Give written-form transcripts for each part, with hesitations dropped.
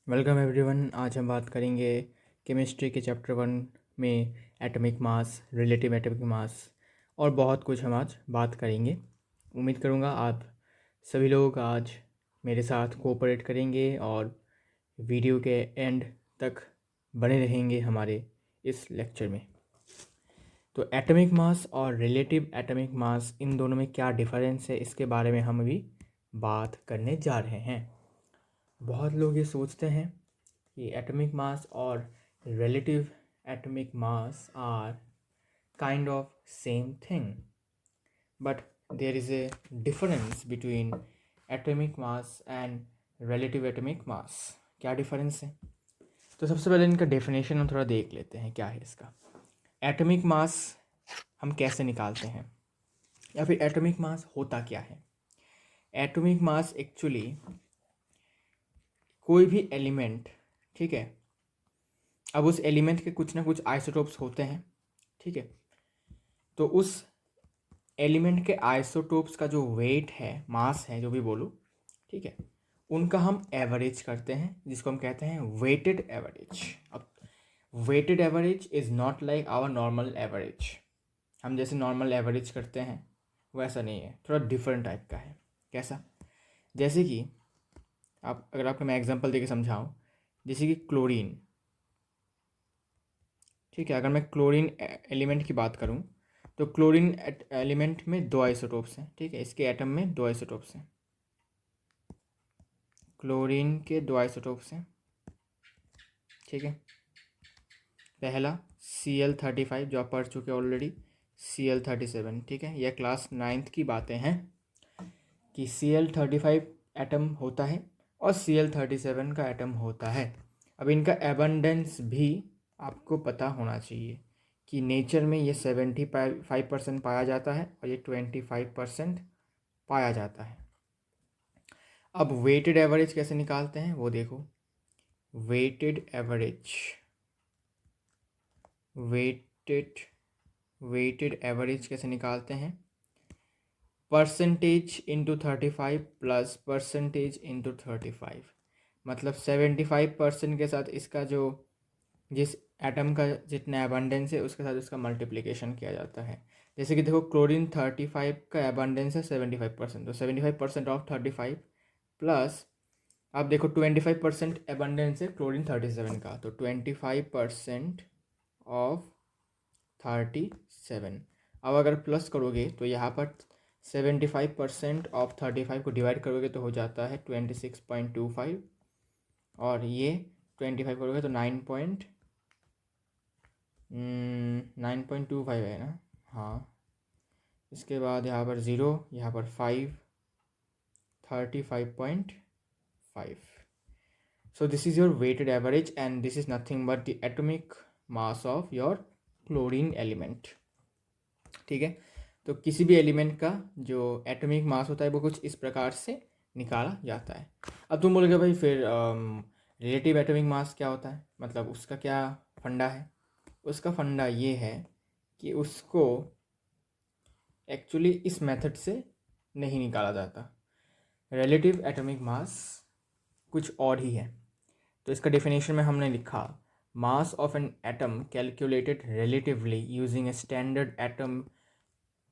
Welcome everyone. आज हम बात करेंगे केमिस्ट्री के चैप्टर 1 में atomic mass, relative atomic mass और बहुत कुछ हम आज बात करेंगे। उम्मीद करूँगा आप सभी लोग आज मेरे साथ कोऑपरेट करेंगे और वीडियो के एंड तक बने रहेंगे हमारे इस लेक्चर में। तो एटॉमिक मास और रिलेटिव एटॉमिक मास, इन दोनों में क्या डिफरेंस है, इसके बारे में हम अभी बात करने जा रहे हैं। बहुत लोग ये सोचते हैं कि एटॉमिक मास और relative atomic mass are kind of same thing, but there is a difference between atomic mass and relative atomic mass. क्या डिफरेंस है? तो सबसे पहले इनका डेफिनेशन हम थोड़ा देख लेते हैं, क्या है इसका। एटॉमिक मास हम कैसे निकालते हैं, या फिर एटॉमिक मास होता क्या है। एटॉमिक मास एक्चुअली कोई भी एलिमेंट, ठीक है, अब उस एलिमेंट के कुछ ना कुछ आइसोटोप्स होते हैं, ठीक है। तो उस एलिमेंट के आइसोटोप्स का जो वेट है, मास है, जो भी बोलो, ठीक है, उनका हम एवरेज करते हैं, जिसको हम कहते हैं वेटेड एवरेज। अब weighted average is not like our normal average. हम जैसे नॉर्मल एवरेज करते हैं वैसा नहीं है, थोड़ा डिफरेंट टाइप का है। कैसा? जैसे कि आप, अगर आपको मैं एग्जांपल देके समझाऊं, जैसे कि क्लोरीन, ठीक है। अगर मैं क्लोरीन एलिमेंट की बात करूं, तो क्लोरीन एलिमेंट में दो आइसोटोप्स हैं, ठीक है। इसके एटम में दो आइसोटोप्स हैं, क्लोरीन के दो आइसोटोप्स हैं, ठीक है। पहला Cl35, जो आप पढ़ चुके ऑलरेडी, Cl37, ठीक है। यह क्लास 9th की बातें हैं कि Cl35 एटम होता है और Cl37 का एटम होता है। अब इनका एबंडेंस भी आपको पता होना चाहिए कि नेचर में ये 75% पाया जाता है और ये 25% पाया जाता है। अब वेटेड एवरेज कैसे निकालते हैं वो देखो। वेटेड एवरेज, वेटेड एवरेज कैसे निकालते हैं? Percentage into 35 plus percentage into 35, मतलब 75% के साथ इसका जो, जिस एटम का जितना एबंडेंस है उसके साथ उसका मल्टीप्लिकेशन किया जाता है। जैसे कि देखो, क्लोरीन 35 का एबंडेंस है 75%, तो 75% ऑफ 35 प्लस, अब देखो 25% एबंडेंस है क्लोरीन 37 का, तो 25% ऑफ 37। अब अगर प्लस करोगे तो यहाँ पर 75% ऑफ 35 को डिवाइड करोगे तो हो जाता है 26.25, और ये 25 करोगे तो 9.25 है ना। हाँ, इसके बाद यहाँ पर 0, यहाँ पर 5, 35.5। So this is your weighted average and this is nothing but the atomic mass of your chlorine element, ठीक है। तो किसी भी एलिमेंट का जो एटॉमिक मास होता है वो कुछ इस प्रकार से निकाला जाता है। अब तुम बोलोगे भाई फिर रिलेटिव एटॉमिक मास क्या होता है, मतलब उसका क्या फंडा है? उसका फंडा ये है कि उसको एक्चुअली इस मेथड से नहीं निकाला जाता। रिलेटिव एटॉमिक मास कुछ और ही है। तो इसका डेफिनेशन में हमने लिखा, mass of an atom calculated relatively using A standard atom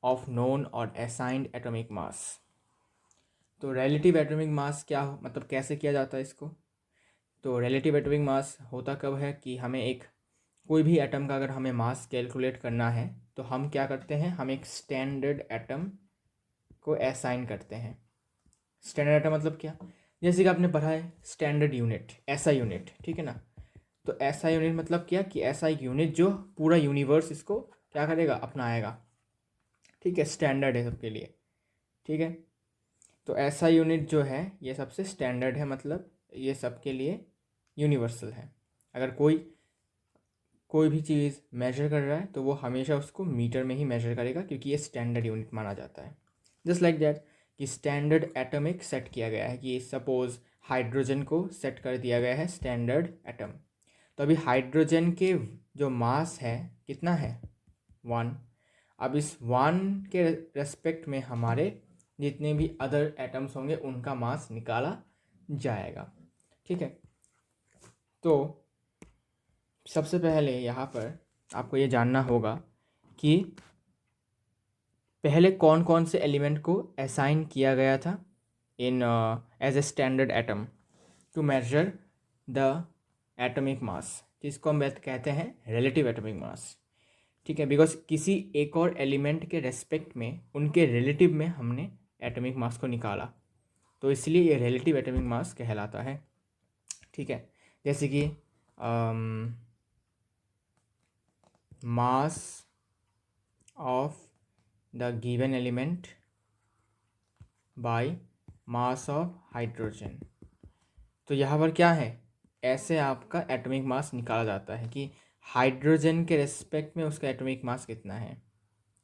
of known और असाइंड एटॉमिक मास। तो रिलेटिव एटॉमिक मास क्या, मतलब कैसे किया जाता है इसको? तो रिलेटिव एटॉमिक मास होता कब है कि हमें एक, कोई भी एटम का अगर हमें मास कैलकुलेट करना है तो हम क्या करते हैं, हम एक स्टैंडर्ड एटम को असाइन करते हैं। स्टैंडर्ड एटम मतलब क्या? जैसे कि आपने पढ़ा है स्टैंडर्ड यूनिट, ऐसा यूनिट, ठीक है ना। तो ऐसा यूनिट मतलब क्या, कि ऐसा एक यूनिट जो पूरा यूनिवर्स इसको क्या करेगा, अपनाएगा, ठीक है। स्टैंडर्ड है सबके लिए, ठीक है। तो ऐसा यूनिट जो है ये सबसे स्टैंडर्ड है, मतलब ये सबके लिए यूनिवर्सल है। अगर कोई भी चीज़ मेजर कर रहा है तो वो हमेशा उसको मीटर में ही मेजर करेगा, क्योंकि ये स्टैंडर्ड यूनिट माना जाता है। जस्ट लाइक दैट कि स्टैंडर्ड एटमिक सेट किया गया है, कि सपोज हाइड्रोजन को सेट कर दिया गया है स्टैंडर्ड एटम। तो अभी हाइड्रोजन के जो मास है कितना है, 1। अब इस 1 के रेस्पेक्ट में हमारे जितने भी अदर एटम्स होंगे उनका मास निकाला जाएगा, ठीक है। तो सबसे पहले यहाँ पर आपको ये जानना होगा कि पहले कौन कौन से एलिमेंट को असाइन किया गया था in as a standard atom to measure the atomic mass, जिसको हम कहते हैं रिलेटिव एटॉमिक मास। ठीक है, बिकॉज किसी एक और एलिमेंट के रेस्पेक्ट में उनके रिलेटिव में हमने एटॉमिक मास को निकाला, तो इसलिए ये रिलेटिव एटॉमिक मास कहलाता है। ठीक है, जैसे कि mass of the given element by mass of hydrogen. तो यहाँ पर क्या है, ऐसे आपका एटॉमिक मास निकाला जाता है कि हाइड्रोजन के रेस्पेक्ट में उसका एटॉमिक मास कितना है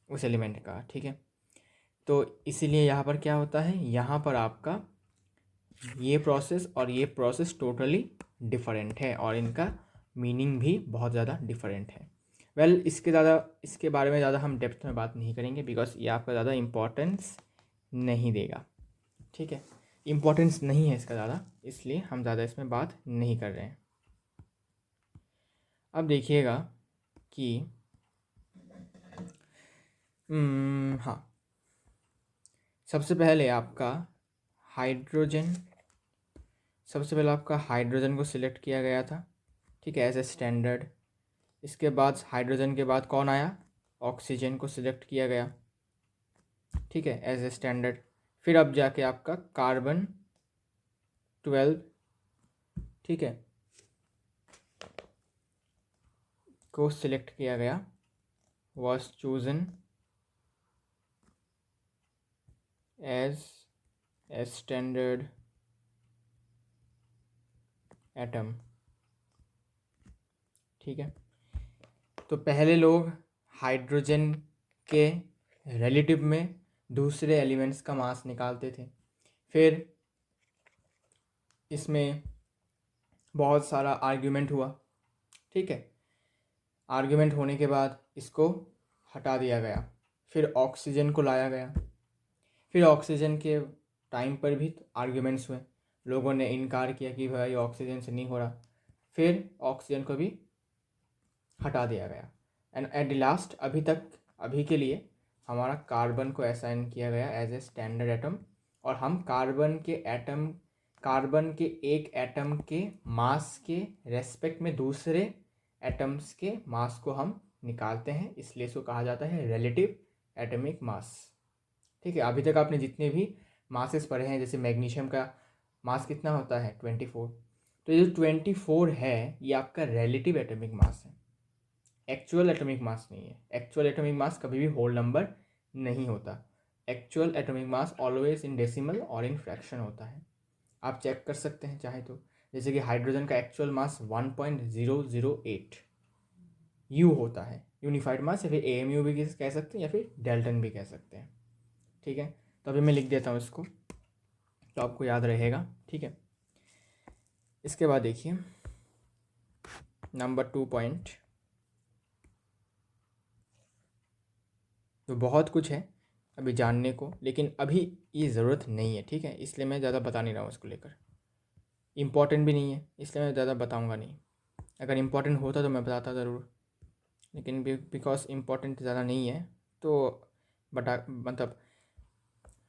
उस एलिमेंट का। ठीक है, तो इसीलिए यहाँ पर क्या होता है, यहाँ पर आपका ये प्रोसेस और ये प्रोसेस टोटली डिफरेंट है और इनका मीनिंग भी बहुत ज़्यादा डिफरेंट है। इसके बारे में ज़्यादा हम डेप्थ में बात नहीं करेंगे, बिकॉज ये आपका ज़्यादा इम्पोर्टेंस नहीं देगा। ठीक है, इम्पोर्टेंस नहीं है इसका ज़्यादा, इसलिए हम ज़्यादा इसमें बात नहीं कर रहे हैं। अब देखिएगा कि हाँ, सबसे पहले आपका हाइड्रोजन को सिलेक्ट किया गया था। ठीक है, एज ए स्टैंडर्ड। इसके बाद हाइड्रोजन के बाद कौन आया, ऑक्सीजन को सिलेक्ट किया गया। ठीक है, एज ए स्टैंडर्ड। फिर अब जाके आपका कार्बन 12, ठीक है, को सिलेक्ट किया गया, was chosen as a standard atom। ठीक है, तो पहले लोग हाइड्रोजन के रिलेटिव में दूसरे एलिमेंट्स का मास निकालते थे, फिर इसमें बहुत सारा आर्ग्यूमेंट हुआ। ठीक है, आर्ग्यूमेंट होने के बाद इसको हटा दिया गया, फिर ऑक्सीजन को लाया गया। फिर ऑक्सीजन के टाइम पर भी आर्ग्यूमेंट्स हुए, लोगों ने इनकार किया कि भाई ऑक्सीजन से नहीं हो रहा, फिर ऑक्सीजन को भी हटा दिया गया। एंड एट द लास्ट अभी के लिए हमारा कार्बन को असाइन किया गया एज ए स्टैंडर्ड एटम, और हम कार्बन के एक एटम के मास के रेस्पेक्ट में दूसरे एटम्स के मास को हम निकालते हैं, इसलिए इसको कहा जाता है रिलेटिव एटॉमिक मास। ठीक है, अभी तक आपने जितने भी मासेस पढ़े हैं, जैसे मैग्नीशियम का मास कितना होता है 24, तो ये जो 24 है ये आपका रिलेटिव एटॉमिक मास है, एक्चुअल एटॉमिक मास नहीं है। एक्चुअल एटॉमिक मास कभी भी होल नंबर नहीं होता। Actual atomic mass always in decimal और इन फ्रैक्शन होता है, आप चेक कर सकते हैं चाहे तो। जैसे कि हाइड्रोजन का एक्चुअल मास 1.008 यू होता है, यूनिफाइड मास, या फिर AMU भी कह सकते हैं या फिर डेल्टन भी कह सकते हैं। ठीक है, तो अभी मैं लिख देता हूँ इसको, तो आपको याद रहेगा। ठीक है, इसके बाद देखिए नंबर 2 पॉइंट, तो बहुत कुछ है अभी जानने को, लेकिन अभी ये ज़रूरत नहीं है। ठीक है, इसलिए मैं ज़्यादा बता नहीं रहा हूँ इसको लेकर, इम्पॉर्टेंट भी नहीं है इसलिए मैं ज़्यादा बताऊँगा नहीं। अगर इम्पॉर्टेंट होता तो मैं बताता ज़रूर, लेकिन बिकॉज इम्पॉर्टेंट ज़्यादा नहीं है तो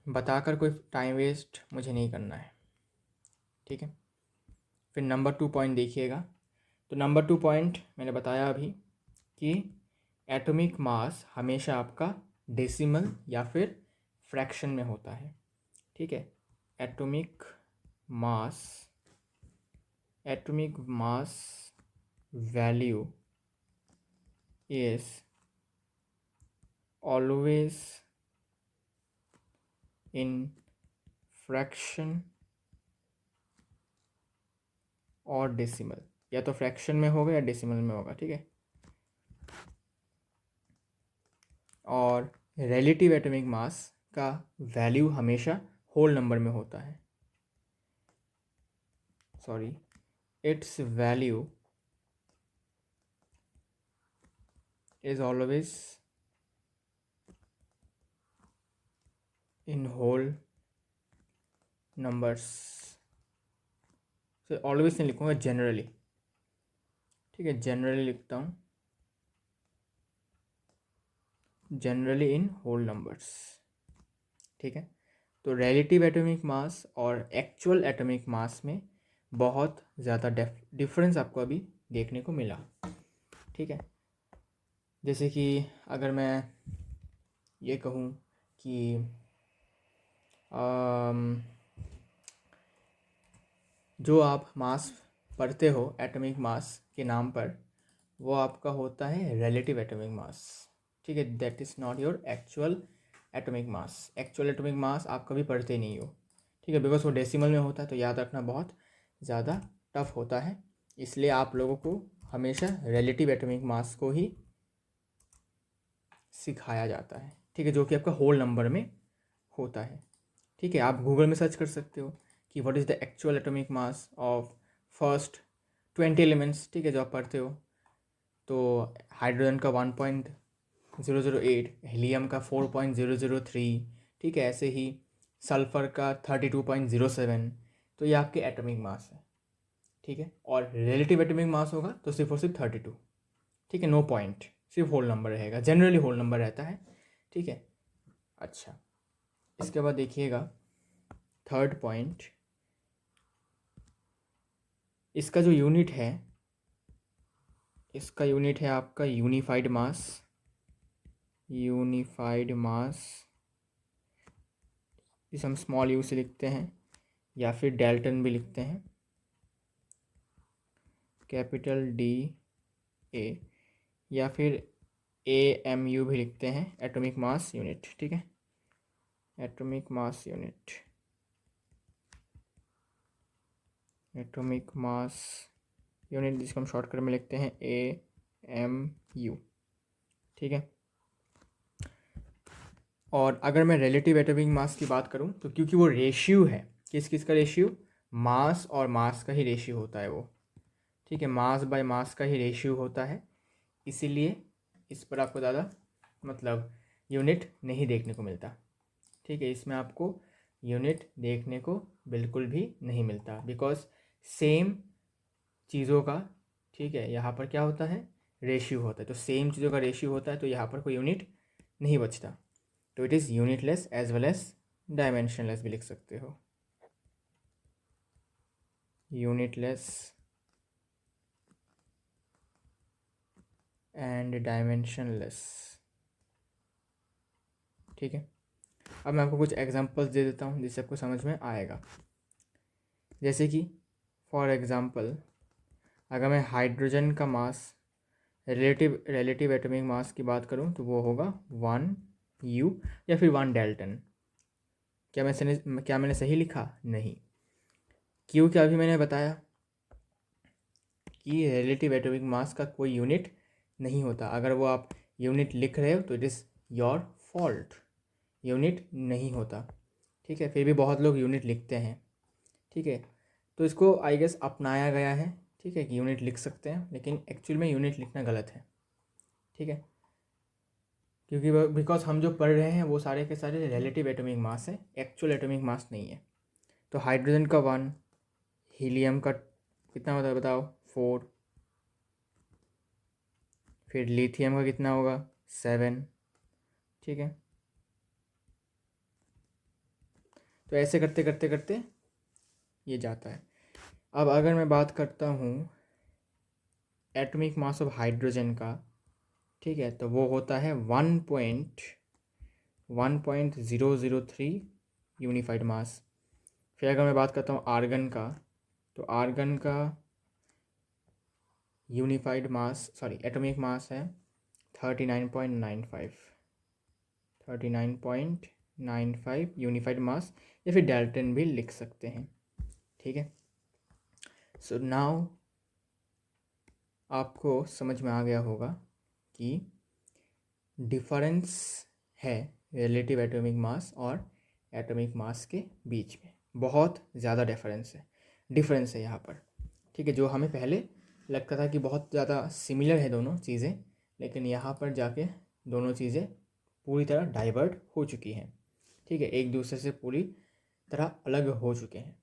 बताकर कोई टाइम वेस्ट मुझे नहीं करना है। ठीक है, फिर नंबर 2 पॉइंट देखिएगा। तो नंबर 2 पॉइंट मैंने बताया अभी कि एटॉमिक मास हमेशा आपका डेसिमल या फिर फ्रैक्शन में होता है। ठीक है, atomic mass value is always in fraction और डेसिमल, या तो फ्रैक्शन में होगा या डेसिमल में होगा। ठीक है, और रिलेटिव एटॉमिक मास का वैल्यू हमेशा होल नंबर में होता है। Sorry, its value is always in whole numbers. तो ऑलवेज नहीं लिखूँगा, जनरली ठीक है, जनरली लिखता हूँ, जनरली इन होल नंबर्स। ठीक है, तो रिलेटिव एटॉमिक मास और एक्चुअल एटॉमिक मास में बहुत ज़्यादा डिफरेंस आपको अभी देखने को मिला। ठीक है, जैसे कि अगर मैं ये कहूँ कि जो आप मास पढ़ते हो एटॉमिक मास के नाम पर, वो आपका होता है रिलेटिव एटॉमिक मास। ठीक है, that is not your actual atomic mass. Actual atomic mass आप कभी पढ़ते नहीं हो। ठीक है, बिकॉज वो डेसिमल में होता है, तो याद रखना बहुत ज़्यादा टफ होता है। इसलिए आप लोगों को हमेशा रिलेटिव एटॉमिक मास को ही सिखाया जाता है। ठीक है, जो कि आपका होल नंबर में होता है। ठीक है, आप गूगल में सर्च कर सकते हो कि what is the actual atomic mass of first 20 elements. ठीक है, जो आप पढ़ते हो, तो हाइड्रोजन का 1.008, हीलियम का 4.003। ठीक है, ऐसे ही सल्फ़र का 32.07। तो ये आपके एटॉमिक मास है। ठीक है, और रिलेटिव एटॉमिक मास होगा तो सिर्फ और सिर्फ 32। ठीक है, नो पॉइंट, सिर्फ होल नंबर रहेगा, जनरली होल नंबर रहता है। ठीक है, अच्छा, इसके बाद देखिएगा थर्ड पॉइंट, इसका जो यूनिट है, इसका यूनिट है आपका यूनिफाइड मास। यूनिफाइड मास इसे हम स्मॉल यू से लिखते हैं, या फिर डेल्टन भी लिखते हैं, कैपिटल डी ए, या फिर AMU भी लिखते हैं, एटॉमिक मास यूनिट। ठीक है, atomic mass unit, atomic mass unit, जिसको हम शॉर्टकट में लिखते हैं AMU। ठीक है, और अगर मैं रिलेटिव एटॉमिक मास की बात करूं, तो क्योंकि वो रेशियो है, किस किस का रेशियो, मास और मास का ही रेशियो होता है वो। ठीक है, मास बाय मास का ही रेशियो होता है, इसीलिए इस पर आपको ज़्यादा मतलब यूनिट नहीं देखने को मिलता। ठीक है, इसमें आपको यूनिट देखने को बिल्कुल भी नहीं मिलता, बिकॉज सेम चीज़ों का, ठीक है, यहाँ पर क्या होता है, रेशियो होता है। तो सेम चीज़ों का रेशियो होता है, तो यहाँ पर कोई यूनिट नहीं बचता। तो it is unitless as well as dimensionless भी लिख सकते हो, यूनिटलेस एंड डायमेंशनलेस। ठीक है, अब मैं आपको कुछ एग्जांपल्स दे देता हूँ जिससे आपको समझ में आएगा। जैसे कि फॉर एग्ज़ाम्पल, अगर मैं हाइड्रोजन का मास, रिलेटिव एटॉमिक मास की बात करूं, तो वो होगा 1U या फिर 1 डेल्टन। क्या मैंने सही लिखा? नहीं, क्योंकि अभी मैंने बताया कि रिलेटिव एटॉमिक मास का कोई यूनिट नहीं होता। अगर वो आप यूनिट लिख रहे हो तो it is your fault, unit नहीं होता। ठीक है, फिर भी बहुत लोग यूनिट लिखते हैं। ठीक है, तो इसको आई गेस अपनाया गया है। ठीक है, कि यूनिट लिख सकते हैं, लेकिन एक्चुअल में यूनिट लिखना गलत है। ठीक है, क्योंकि बिकॉज हम जो पढ़ रहे हैं वो सारे के सारे रिलेटिव एटॉमिक मास है, एक्चुअल एटॉमिक मास नहीं है। तो हाइड्रोजन का 1, हीलियम का कितना होता है बताओ, 4, फिर लिथियम का कितना होगा, 7। ठीक है, तो ऐसे करते करते करते ये जाता है। अब अगर मैं बात करता हूँ एटॉमिक मास ऑफ हाइड्रोजन का, ठीक है, तो वो होता है 1.003 यूनिफाइड मास। फिर अगर मैं बात करता हूँ आर्गन का, तो आर्गन का यूनिफाइड मास, सॉरी एटॉमिक मास है 39.95, 39.95 यूनिफाइड मास, या फिर डाल्टन भी लिख सकते हैं। ठीक है, सो नाउ आपको समझ में आ गया होगा कि डिफरेंस है रिलेटिव एटॉमिक मास और एटॉमिक मास के बीच में, बहुत ज़्यादा डिफरेंस है यहाँ पर। ठीक है, जो हमें पहले लगता था कि बहुत ज़्यादा सिमिलर है दोनों चीज़ें, लेकिन यहाँ पर जाके दोनों चीज़ें पूरी तरह डाइवर्ट हो चुकी हैं। ठीक है, एक दूसरे से पूरी तरह अलग हो चुके हैं।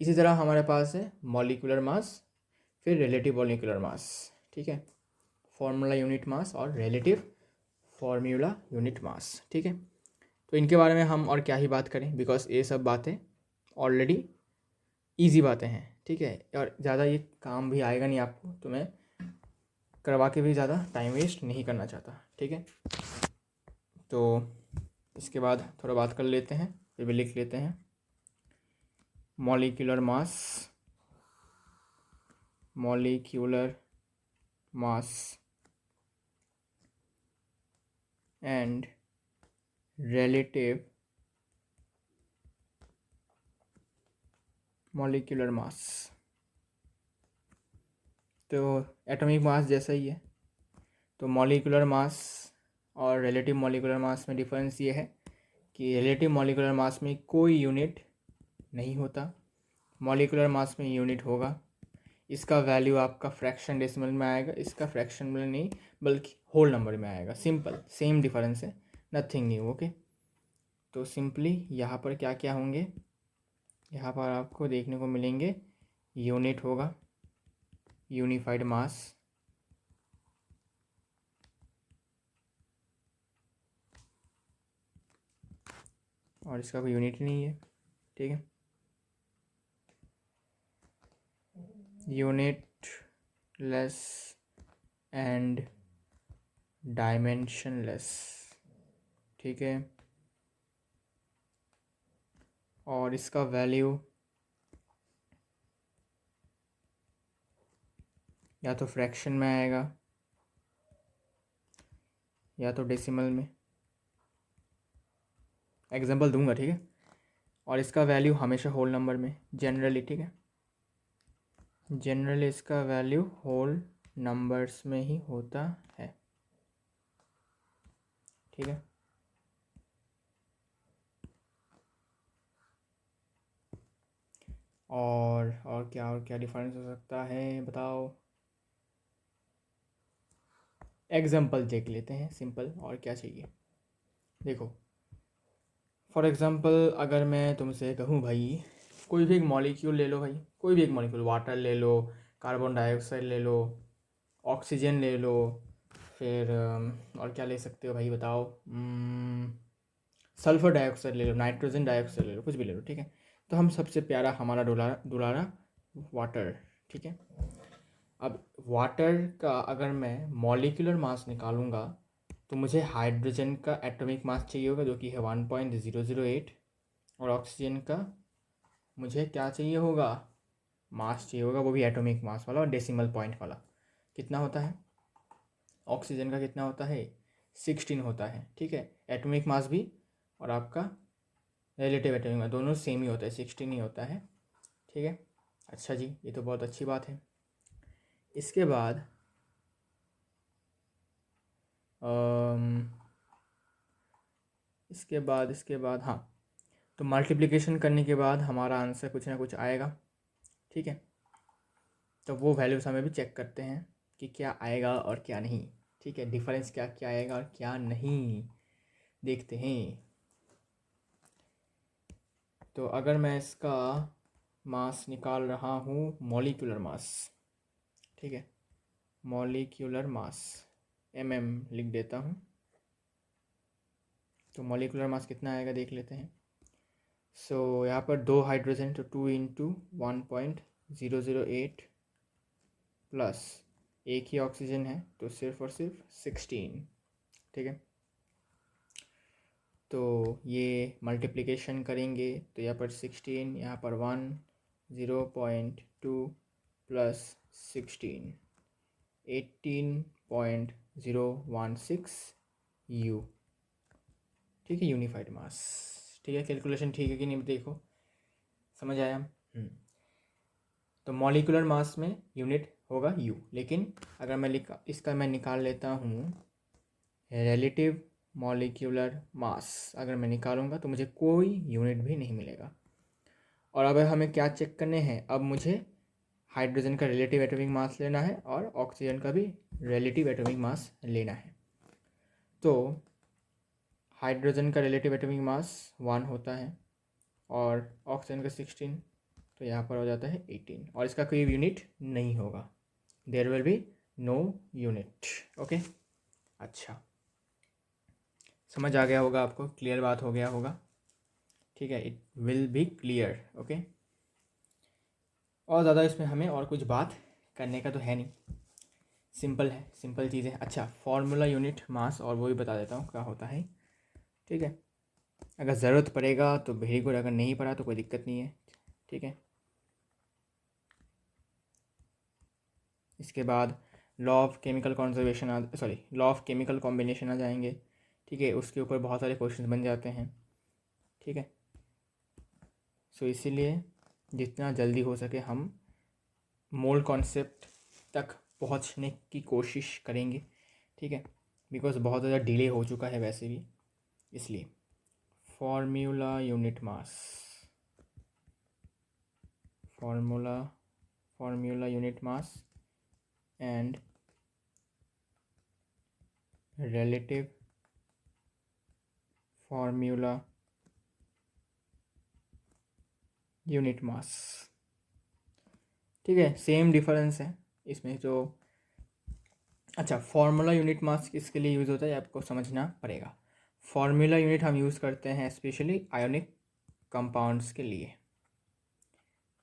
इसी तरह हमारे पास है मॉलिक्यूलर मास, फिर रिलेटिव मॉलिक्यूलर मास, ठीक है, फॉर्मूला यूनिट मास और रिलेटिव फॉर्मूला यूनिट मास, ठीक है। तो इनके बारे में हम और क्या ही बात करें, बिकॉज ये सब बातें ऑलरेडी ईजी बातें हैं, ठीक है, और ज़्यादा ये काम भी आएगा नहीं आपको, तो मैं करवा के भी ज़्यादा टाइम वेस्ट नहीं करना चाहता, ठीक है। तो इसके बाद थोड़ा बात कर लेते हैं, फिर भी लिख लेते हैं। Molecular mass, molecular mass and relative molecular mass. तो एटॉमिक मास जैसा ही है, तो मॉलिक्यूलर मास और रिलेटिव मॉलिक्यूलर मास में डिफरेंस ये है कि रिलेटिव मॉलिक्यूलर मास में कोई यूनिट नहीं होता, मॉलिक्यूलर मास में यूनिट होगा। इसका वैल्यू आपका फ्रैक्शन डेसिमल में आएगा, इसका फ्रैक्शन में नहीं बल्कि होल नंबर में आएगा। सिंपल, सेम डिफरेंस है, नथिंग न्यू, ओके। तो सिंपली यहाँ पर क्या क्या होंगे, यहाँ पर आपको देखने को मिलेंगे, यूनिट होगा यूनिफाइड मास, और इसका कोई यूनिट ही नहीं है, ठीक है, यूनिट लेस एंड डायमेंशनलेस, ठीक है, और इसका वैल्यू या तो फ्रैक्शन में आएगा या तो डेसिमल में, एग्जांपल दूंगा, ठीक है, और इसका वैल्यू हमेशा होल नंबर में जनरली, ठीक है, जनरली इसका वैल्यू होल नंबर्स में ही होता है, ठीक है। और क्या डिफरेंस हो सकता है बताओ, एग्जांपल देख लेते हैं सिंपल, और क्या चाहिए। देखो, फॉर एग्जांपल अगर मैं तुमसे कहूँ भाई कोई भी एक मॉलिक्यूल ले लो, भाई कोई भी एक मॉलिक्यूल, वाटर ले लो, कार्बन डाइऑक्साइड ले लो, ऑक्सीजन ले लो, फिर और क्या ले सकते हो भाई बताओ, सल्फर डाइऑक्साइड ले लो, नाइट्रोजन डाइऑक्साइड ले लो, कुछ भी ले लो, ठीक है। तो हम सबसे प्यारा हमारा दुलारा दुलारा वाटर, ठीक है। अब वाटर का अगर मैं मॉलिक्यूलर मास निकालूंगा तो मुझे हाइड्रोजन का एटॉमिक मास चाहिए होगा, जो कि है 1.008, और ऑक्सीजन का मुझे क्या चाहिए होगा, मास चाहिए होगा, वो भी एटॉमिक मास वाला और डेसिमल पॉइंट वाला। कितना होता है ऑक्सीजन का, कितना होता है, 16 होता है, ठीक है। एटॉमिक मास भी और आपका रिलेटिव एटॉमिक मास दोनों सेम ही होता है, 16 ही होता है, ठीक है। अच्छा जी, ये तो बहुत अच्छी बात है। इसके बाद इसके बाद हाँ, तो मल्टीप्लिकेशन करने के बाद हमारा आंसर कुछ ना कुछ आएगा, ठीक है। तो वो वैल्यूज हमें भी चेक करते हैं कि क्या आएगा और क्या नहीं, ठीक है, डिफरेंस क्या क्या आएगा और क्या नहीं, देखते हैं। तो अगर मैं इसका मास निकाल रहा हूँ, मॉलिक्यूलर मास, ठीक है, मॉलिक्यूलर मास लिख देता हूँ। तो मॉलिक्यूलर मास कितना आएगा देख लेते हैं। सो यहाँ पर 2 हाइड्रोजन, तो 2 इंटू 1.008 प्लस एक ही ऑक्सीजन है, तो सिर्फ और सिर्फ 16, ठीक है। तो ये मल्टीप्लिकेशन करेंगे तो यहाँ पर 16, यहाँ पर 1, 0.2 प्लस 16, 18.016 यू, ठीक है, यूनिफाइड मास, ठीक है। कैलकुलेशन ठीक है कि नहीं देखो, समझ आया। तो मॉलिक्यूलर मास में यूनिट होगा यू, लेकिन अगर मैं इसका मैं निकाल लेता हूँ रिलेटिव मॉलिक्यूलर मास, अगर मैं निकालूंगा तो मुझे कोई यूनिट भी नहीं मिलेगा। और अब हमें क्या चेक करने हैं, अब मुझे हाइड्रोजन का रिलेटिव एटॉमिक मास लेना है और ऑक्सीजन का भी रिलेटिव एटॉमिक मास लेना है। तो हाइड्रोजन का रिलेटिव एटॉमिक मास 1 होता है और ऑक्सीजन का 16, तो यहाँ पर हो जाता है 18, और इसका कोई यूनिट नहीं होगा, there will be no unit. Okay, अच्छा, समझ आ गया होगा आपको, क्लियर बात हो गया होगा, ठीक है, it will be clear. Okay, और ज़्यादा इसमें हमें और कुछ बात करने का तो है नहीं, सिंपल है, सिंपल चीज़ें। अच्छा, फार्मूला यूनिट मास, और वो भी बता देता हूँ क्या होता है, ठीक है, अगर ज़रूरत पड़ेगा तो वेरी गुड, अगर नहीं पड़ा तो कोई दिक्कत नहीं है, ठीक है। इसके बाद law of chemical conservation sorry law of chemical combination आ जाएंगे, ठीक है, उसके ऊपर बहुत सारे क्वेश्चन बन जाते हैं, ठीक है। सो इसीलिए जितना जल्दी हो सके हम मोल कॉन्सेप्ट तक पहुंचने की कोशिश करेंगे, ठीक है, बिकॉज बहुत ज़्यादा डिले हो चुका है वैसे भी, इसलिए formula unit mass, formula unit mass and relative formula unit mass, ठीक है, सेम डिफरेंस है इसमें जो। अच्छा, फार्मूला यूनिट मास किसके लिए यूज़ होता है आपको समझना पड़ेगा। फार्मूला यूनिट हम यूज़ करते हैं स्पेशली आयोनिक कंपाउंड्स के लिए,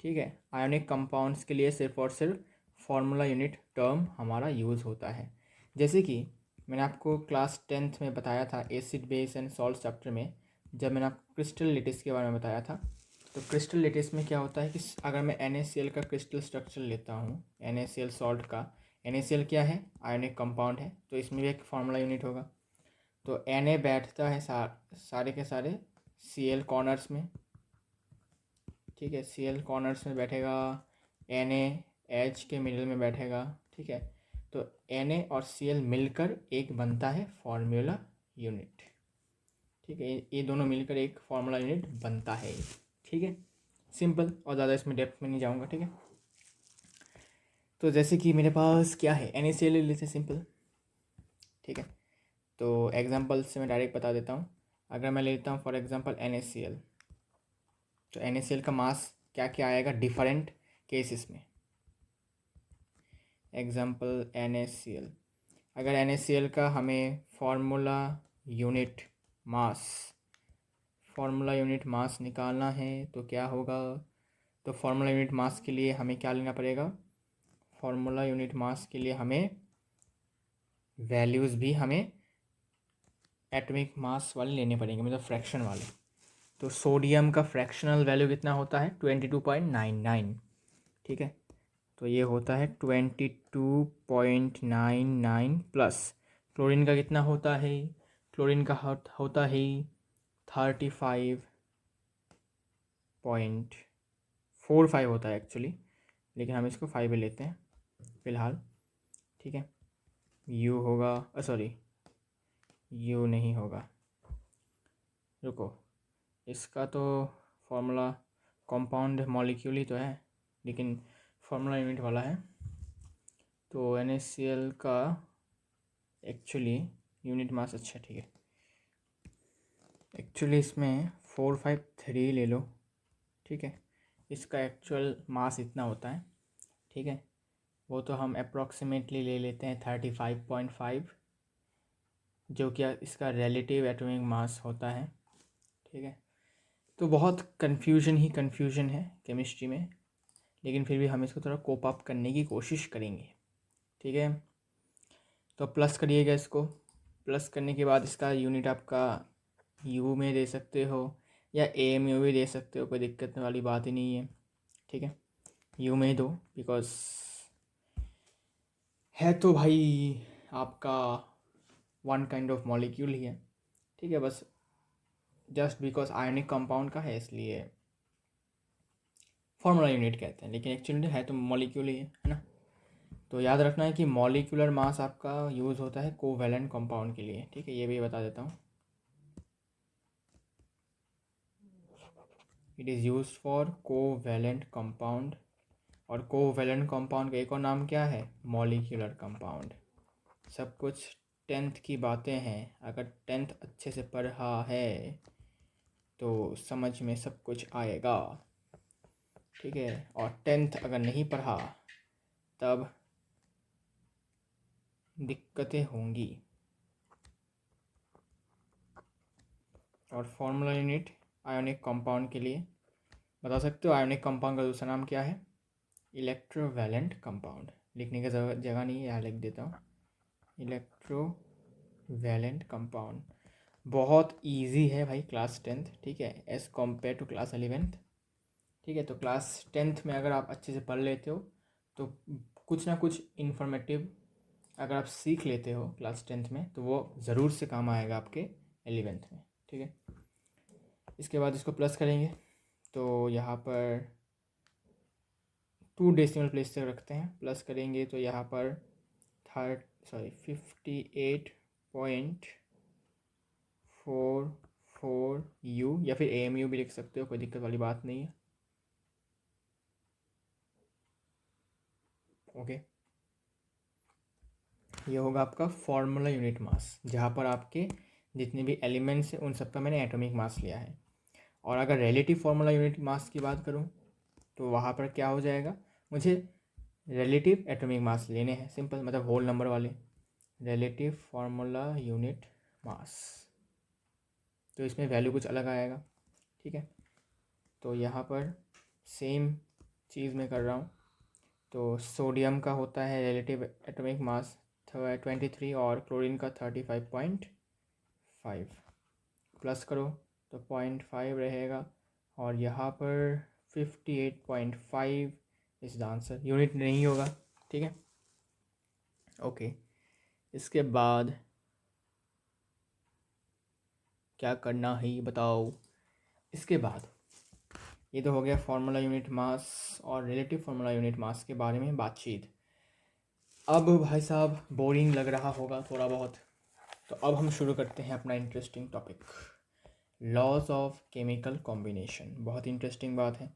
ठीक है, आयोनिक कंपाउंड्स के लिए सिर्फ और सिर्फ फार्मूला यूनिट टर्म हमारा यूज़ होता है। जैसे कि मैंने आपको क्लास 10th में बताया था acid base and salt chapter में, जब मैंने आपको क्रिस्टल लेटिस के बारे में बताया था, तो क्रिस्टल लेटिस में क्या होता है कि अगर मैं NaCl का क्रिस्टल स्ट्रक्चर लेता हूँ, NaCl सॉल्ट का, NaCl क्या है, आयोनिक कंपाउंड है, तो इसमें भी एक फार्मूला यूनिट होगा। तो Na बैठता है सारे के सारे Cl कॉर्नर्स में, ठीक है, Cl कॉर्नर्स में बैठेगा, NaH के मिडिल में बैठेगा, ठीक है, तो Na और Cl मिलकर एक बनता है फार्मूला यूनिट, ठीक है, ये दोनों मिलकर एक फार्मूला यूनिट बनता है, ठीक है, सिंपल, और ज़्यादा इसमें डेप्थ में नहीं जाऊँगा, ठीक है। तो जैसे कि मेरे पास क्या है, NaCl ले लेते सिंपल, ठीक है, तो एग्जांपल से मैं डायरेक्ट बता देता हूँ। अगर मैं लेता हूँ फॉर एग्जांपल NaCl, तो NaCl का मास क्या क्या आएगा डिफरेंट केसेस में। एग्जांपल NaCl, अगर NaCl का हमें फार्मूला यूनिट मास निकालना है तो क्या होगा, तो फार्मूला यूनिट मास के लिए हमें क्या लेना पड़ेगा, फार्मूला यूनिट मास के लिए हमें वैल्यूज़ भी हमें एटॉमिक मास वाले लेने पड़ेंगे, मतलब फ्रैक्शन वाले। तो सोडियम का फ्रैक्शनल वैल्यू कितना होता है, 22.99, ठीक है, तो ये होता है 22.99 प्लस क्लोरीन का कितना होता है, क्लोरीन का होता है 35.45 होता है एक्चुअली, लेकिन हम इसको 5 लेते हैं फ़िलहाल, ठीक है। यू होगा, सॉरी यू नहीं होगा, रुको, इसका तो फॉर्मूला कंपाउंड मॉलिक्यूल ही तो है, लेकिन फार्मूला यूनिट वाला है, तो NaCl का एक्चुअली यूनिट मास, अच्छा ठीक है, एक्चुअली इसमें 453 ले लो, ठीक है, इसका एक्चुअल मास इतना होता है, ठीक है, वो तो हम अप्रॉक्सीमेटली ले लेते हैं 35.5, जो कि इसका रिलेटिव एटॉमिक मास होता है, ठीक है। तो बहुत कन्फ्यूजन है केमिस्ट्री में, लेकिन फिर भी हम इसको थोड़ा कोप अप करने की कोशिश करेंगे, ठीक है। तो प्लस करिएगा इसको, प्लस करने के बाद इसका यूनिट आपका यू में दे सकते हो या AMU भी दे सकते हो, कोई दिक्कत वाली बात ही नहीं है, ठीक है, यू में ही दो, बिकॉज है तो भाई आपका वन काइंड ऑफ मॉलिक्यूल ही है, ठीक है, बस जस्ट बिकॉज आयनिक कंपाउंड का है इसलिए फार्मूला यूनिट कहते हैं, लेकिन एक्चुअली है तो मॉलिक्यूल ही है ना। तो याद रखना है कि मॉलिक्यूलर मास आपका यूज़ होता है कोवैलेंट कंपाउंड के लिए, ठीक है, ये भी बता देता हूँ, it is use for covalent compound, और कोवैलेंट कंपाउंड का एक और नाम क्या है, मॉलिक्यूलर कंपाउंड। सब कुछ 10th की बातें हैं, अगर 10th अच्छे से पढ़ा है तो समझ में सब कुछ आएगा, ठीक है, और 10th अगर नहीं पढ़ा तब दिक्कतें होंगी। और फॉर्मूला यूनिट आयोनिक कंपाउंड के लिए बता सकते हो? आयोनिक कंपाउंड का दूसरा नाम क्या है? Electrovalent compound. लिखने की जगह नहीं है, यहाँ लिख देता हूँ, इलेक्ट्रोवैलेंट कंपाउंड। बहुत इजी है भाई क्लास 10th, ठीक है, as compare to class 11th। ठीक है, तो क्लास 10th में अगर आप अच्छे से पढ़ लेते हो तो कुछ ना कुछ इन्फॉर्मेटिव अगर आप सीख लेते हो क्लास 10th में तो वो ज़रूर से काम आएगा आपके 11th में। ठीक है, इसके बाद इसको प्लस करेंगे तो यहाँ पर 2 डेसिमल प्लेस तक रखते हैं, प्लस करेंगे तो यहाँ पर 58.44 U या फिर AMU भी लिख सकते हो, कोई दिक्कत वाली बात नहीं है। ओके, ये होगा आपका फॉर्मूला यूनिट मास, जहाँ पर आपके जितने भी एलिमेंट्स हैं उन सबका मैंने एटॉमिक मास लिया है। और अगर रिलेटिव फॉर्मूला यूनिट मास की बात करूँ तो वहाँ पर क्या हो जाएगा, मुझे रिलेटिव एटॉमिक मास लेने हैं, सिंपल, मतलब होल नंबर वाले, रिलेटिव फार्मूला यूनिट मास, तो इसमें वैल्यू कुछ अलग आएगा। ठीक है, तो यहाँ पर सेम चीज़ मैं कर रहा हूँ। तो सोडियम का होता है रिलेटिव एटॉमिक मास 23 और क्लोरीन का 35.5, प्लस करो तो 0.5 रहेगा और यहाँ पर 58.5 इस द आंसर, यूनिट नहीं होगा। ठीक है, ओके, इसके बाद क्या करना है बताओ? इसके बाद ये तो हो गया फार्मूला यूनिट मास और रिलेटिव फार्मूला यूनिट मास के बारे में बातचीत। अब भाई साहब बोरिंग लग रहा होगा थोड़ा बहुत, तो अब हम शुरू करते हैं अपना interesting topic, laws of chemical combination. बहुत इंटरेस्टिंग बात है,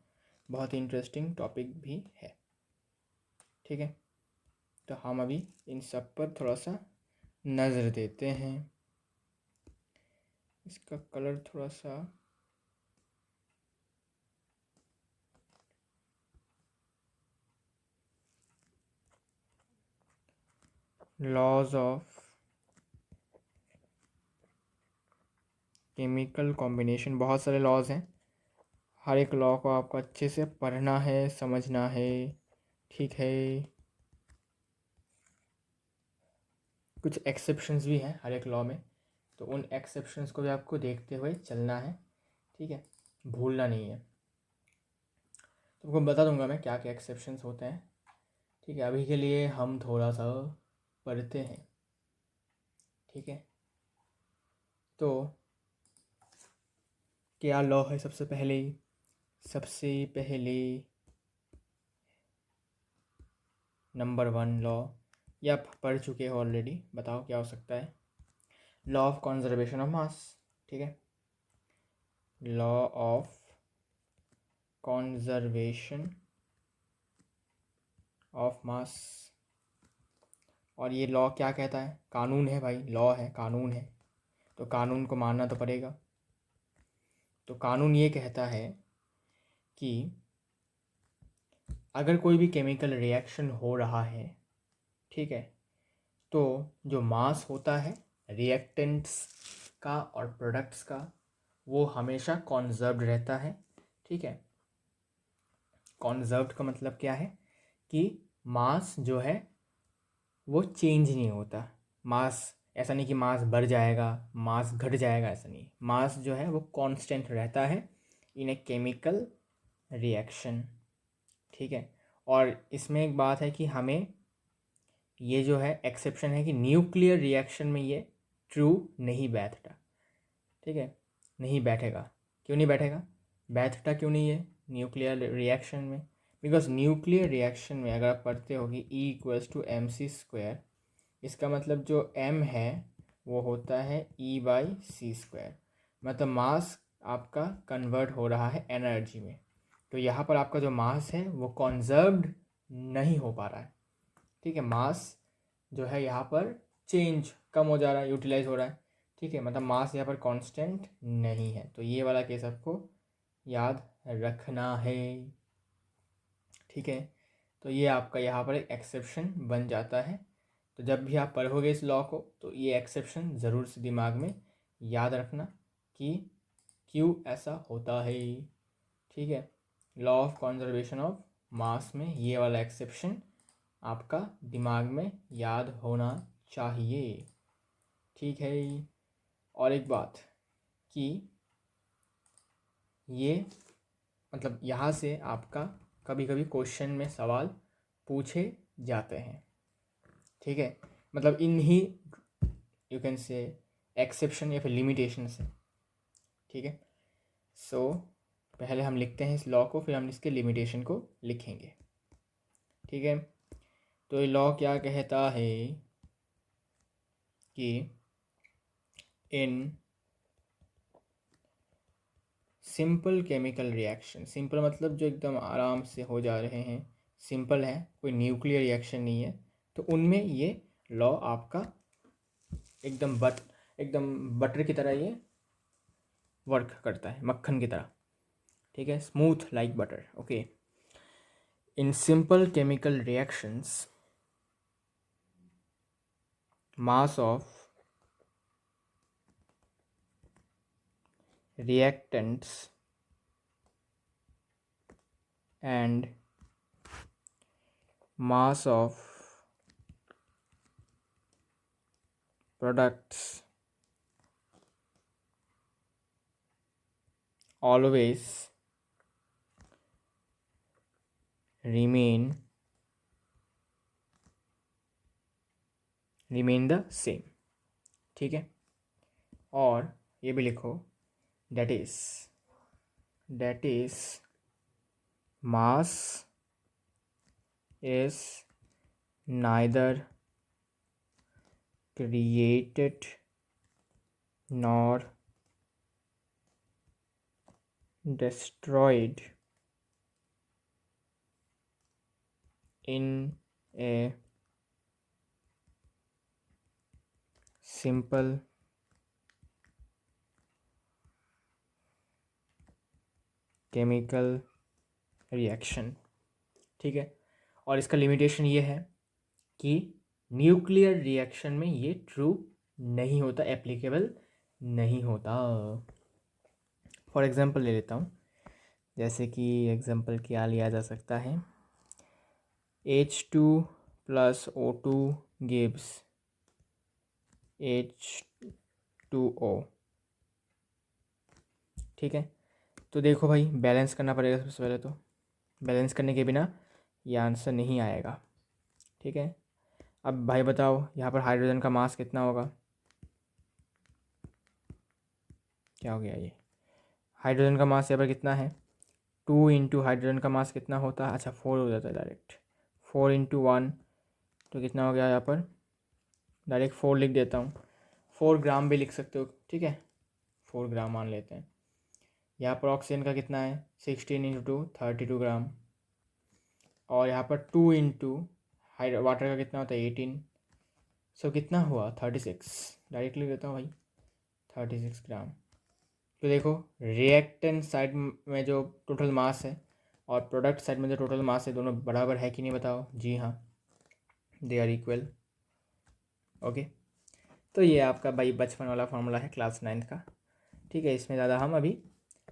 बहुत इंटरेस्टिंग टॉपिक भी है। ठीक है, तो हम अभी इन सब पर थोड़ा सा नज़र देते हैं। इसका कलर थोड़ा सा लॉज ऑफ केमिकल कॉम्बिनेशन, बहुत सारे लॉज हैं, हर एक लॉ को आपको अच्छे से पढ़ना है, समझना है। ठीक है, कुछ एक्सेप्शंस भी हैं हर एक लॉ में, तो उन एक्सेप्शंस को भी आपको देखते हुए चलना है। ठीक है, भूलना नहीं है। तुमको बता दूंगा मैं क्या क्या एक्सेप्शंस होते हैं। ठीक है, अभी के लिए हम थोड़ा सा पढ़ते हैं। ठीक है, तो क्या लॉ है? सबसे पहले नंबर 1 लॉ, ये आप पढ़ चुके हो ऑलरेडी, बताओ क्या हो सकता है? Law of conservation of mass. ठीक है, law of conservation of mass. और ये लॉ क्या कहता है? कानून है भाई, लॉ है, कानून है, तो कानून को मानना तो पड़ेगा। तो कानून ये कहता है कि अगर कोई भी केमिकल रिएक्शन हो रहा है, ठीक है, तो जो मास होता है रिएक्टेंट्स का और प्रोडक्ट्स का, वो हमेशा कॉन्जर्व्ड रहता है। ठीक है, कॉन्जर्व्ड का मतलब क्या है कि मास जो है वो चेंज नहीं होता। मास ऐसा नहीं कि मास बढ़ जाएगा, मास घट जाएगा, ऐसा नहीं, मास जो है वो कांस्टेंट रहता है इन ए केमिकल रिएक्शन। ठीक है, और इसमें एक बात है कि हमें ये जो है एक्सेप्शन है कि न्यूक्लियर रिएक्शन में ये ट्रू नहीं बैठता। ठीक है, नहीं बैठेगा। क्यों नहीं बैठेगा? बैठता क्यों नहीं है न्यूक्लियर रिएक्शन में? बिकॉज न्यूक्लियर रिएक्शन में अगर आप पढ़ते हो कि E = mc², इसका मतलब जो m है वो होता है E/c², मतलब मास आपका कन्वर्ट हो रहा है एनर्जी में। तो यहाँ पर आपका जो मास है वो कॉन्जर्व्ड नहीं हो पा रहा है। ठीक है, मास जो है यहाँ पर चेंज, कम हो जा रहा है, यूटिलाइज हो रहा है। ठीक है, मतलब मास यहाँ पर कांस्टेंट नहीं है। तो ये वाला केस आपको याद रखना है। ठीक है, तो ये आपका यहाँ पर एक एक्सेप्शन बन जाता है तो जब भी आप पढ़ोगे इस लॉ को तो ये एक्सेप्शन ज़रूर से दिमाग में याद रखना कि क्यों ऐसा होता है। ठीक है, law of conservation of mass में ये वाला एक्सेप्शन आपका दिमाग में याद होना चाहिए। ठीक है, और एक बात कि ये मतलब यहाँ से आपका कभी कभी क्वेश्चन में सवाल पूछे जाते हैं। ठीक है, मतलब इन ही यू कैन से एक्सेप्शन या फिर लिमिटेशन से। ठीक है, सो पहले हम लिखते हैं इस लॉ को, फिर हम इसके लिमिटेशन को लिखेंगे। ठीक है, तो ये लॉ क्या कहता है कि in simple chemical reaction, simple मतलब जो एकदम आराम से हो जा रहे हैं, सिंपल है, कोई न्यूक्लियर रिएक्शन नहीं है, तो उनमें ये लॉ आपका एकदम बटर की तरह ये वर्क करता है, मक्खन की तरह। ठीक है, smooth like butter. Okay, in simple chemical reactions mass of reactants and mass of products always remain the same। ठीक है, और ये भी लिखो that is mass is neither created nor destroyed in a simple chemical reaction. ठीक है, और इसका लिमिटेशन ये है कि न्यूक्लियर रिएक्शन में ये ट्रू नहीं होता, एप्लीकेबल नहीं होता। फॉर एग्जांपल ले लेता हूँ, जैसे कि एग्जांपल क्या लिया जा सकता है, H2 + O2 gives H2O। ठीक है, तो देखो भाई, बैलेंस करना पड़ेगा सबसे पहले, तो बैलेंस करने के बिना ये आंसर नहीं आएगा। ठीक है, अब भाई बताओ यहाँ पर हाइड्रोजन का मास कितना होगा, क्या हो गया ये, हाइड्रोजन का मास यहाँ पर कितना है, 2 इंटू हाइड्रोजन का मास कितना होता है, अच्छा 4 हो जाता है डायरेक्ट, 4 इंटू 1 तो कितना हो गया, यहाँ पर डायरेक्ट 4 लिख देता हूँ, 4 ग्राम भी लिख सकते हो। ठीक है, 4 ग्राम मान लेते हैं। यहाँ पर ऑक्सीजन का कितना है, 16 इंटू 32 ग्राम, और यहाँ पर 2 इंटू वाटर का कितना होता है, 18, सो कितना हुआ 36, डायरेक्ट लिख देता हूँ भाई 36 ग्राम। तो देखो, रिएक्टेंट साइड में जो टोटल मास है और प्रोडक्ट साइड में जो टोटल मास है, दोनों बराबर है कि नहीं बताओ। जी हाँ, दे आर इक्वल। ओके, तो ये आपका भाई बचपन वाला फॉर्मूला है क्लास 9th का। ठीक है, इसमें ज़्यादा हम अभी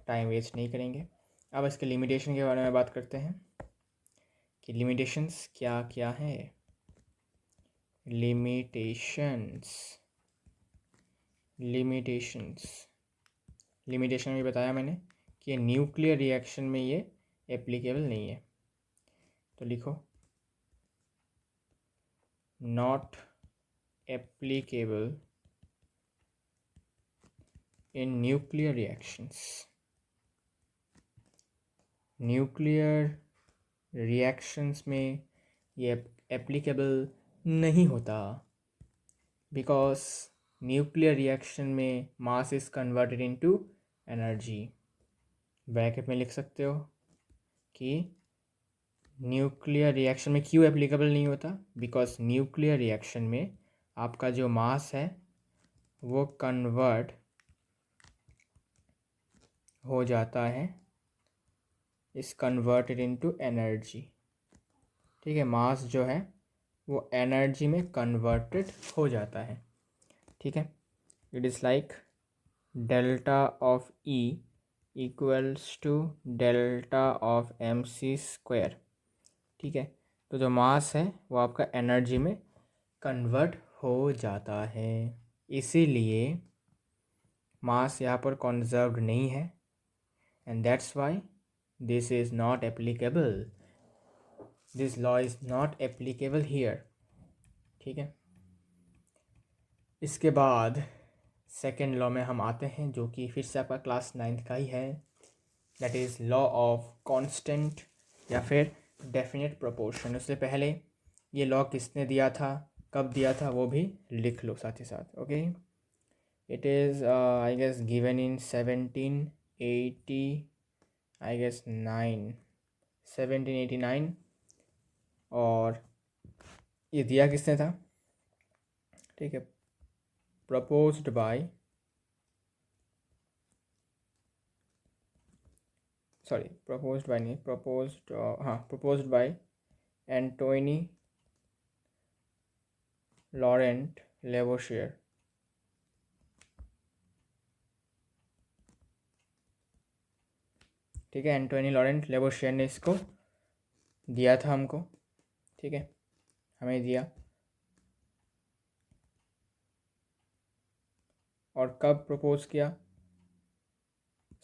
टाइम वेस्ट नहीं करेंगे। अब इसके लिमिटेशन के बारे में बात करते हैं कि लिमिटेशंस क्या क्या है। लिमिटेशन में बताया मैंने कि न्यूक्लियर रिएक्शन में ये एप्लीकेबल नहीं है, तो लिखो not applicable in nuclear reactions. Nuclear reactions में ये एप्लीकेबल नहीं होता, बिकॉज न्यूक्लियर रिएक्शन में mass is converted into energy. Bracket में लिख सकते हो कि न्यूक्लियर रिएक्शन में क्यों एप्लीकेबल नहीं होता, बिकॉज न्यूक्लियर रिएक्शन में आपका जो मास है वो कन्वर्ट हो जाता है, इस कन्वर्टेड इनटू एनर्जी। ठीक है, मास जो है वो एनर्जी में कन्वर्टेड हो जाता है, ठीक है। It is like delta of E equals to delta of M C square, ठीक है। तो जो मास है वो आपका एनर्जी में कन्वर्ट हो जाता है, इसीलिए मास यहाँ पर कंजर्व्ड नहीं है, and that's why this is not applicable, this law is not applicable here, ठीक है। इसके बाद सेकेंड लॉ में हम आते हैं, जो कि फिर से आपका क्लास 9th का ही है, that is law of constant या फिर डेफिनेट प्रोपोर्शन। उससे पहले ये लॉ किसने दिया था, कब दिया था, वो भी लिख लो साथ ही साथ, okay. It is I guess given in 1780 I guess 1789, और ये दिया किसने था, ठीक है, proposed by proposed by Antoine Laurent Lavoisier, ठीक है। एंटोनी लॉरेंट लेवोशियर ने इसको दिया था हमको, ठीक है, हमें दिया। और कब प्रपोज किया,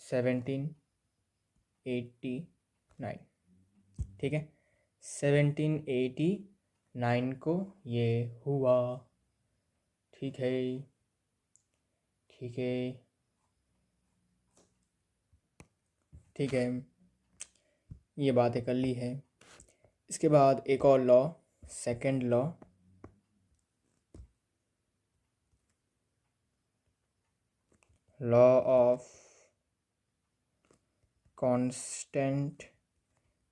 1789, ठीक है। 1789 को ये हुआ, ठीक है, ठीक है, ठीक है, ये बातें कर ली है। इसके बाद एक और law, second law, law of constant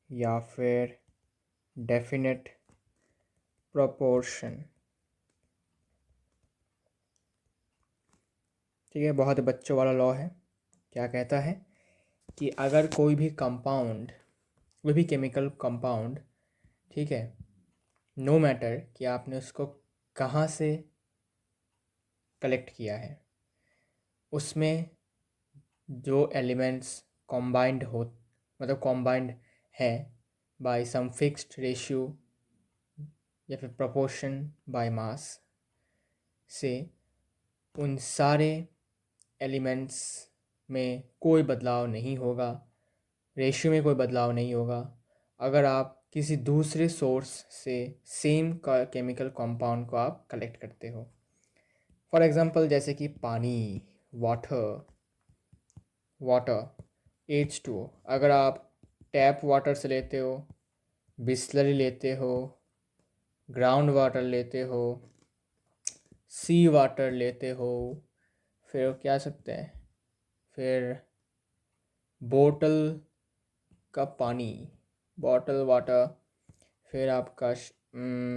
या फिर डेफिनेट प्रोपोर्शन, ठीक है। बहुत बच्चों वाला लॉ है। क्या कहता है कि अगर कोई भी कंपाउंड, कोई भी केमिकल कंपाउंड, ठीक है, नो मैटर कि आपने उसको कहाँ से कलेक्ट किया है, उसमें जो एलिमेंट्स कॉम्बाइंड हो, मतलब कॉम्बाइंड है बाय सम फिक्स्ड रेशियो या फिर प्रोपोर्शन बाय मास से, उन सारे एलिमेंट्स में कोई बदलाव नहीं होगा, रेशियो में कोई बदलाव नहीं होगा अगर आप किसी दूसरे सोर्स से सेम का केमिकल कंपाउंड को आप कलेक्ट करते हो। फॉर एग्जांपल जैसे कि पानी, वाटर, H2O, अगर आप टैप वाटर से लेते हो, बिस्लरी लेते हो, ग्राउंड वाटर लेते हो, सी वाटर लेते हो, फिर क्या सकते हैं, फिर बोतल का पानी, बॉटल वाटर, फिर आपका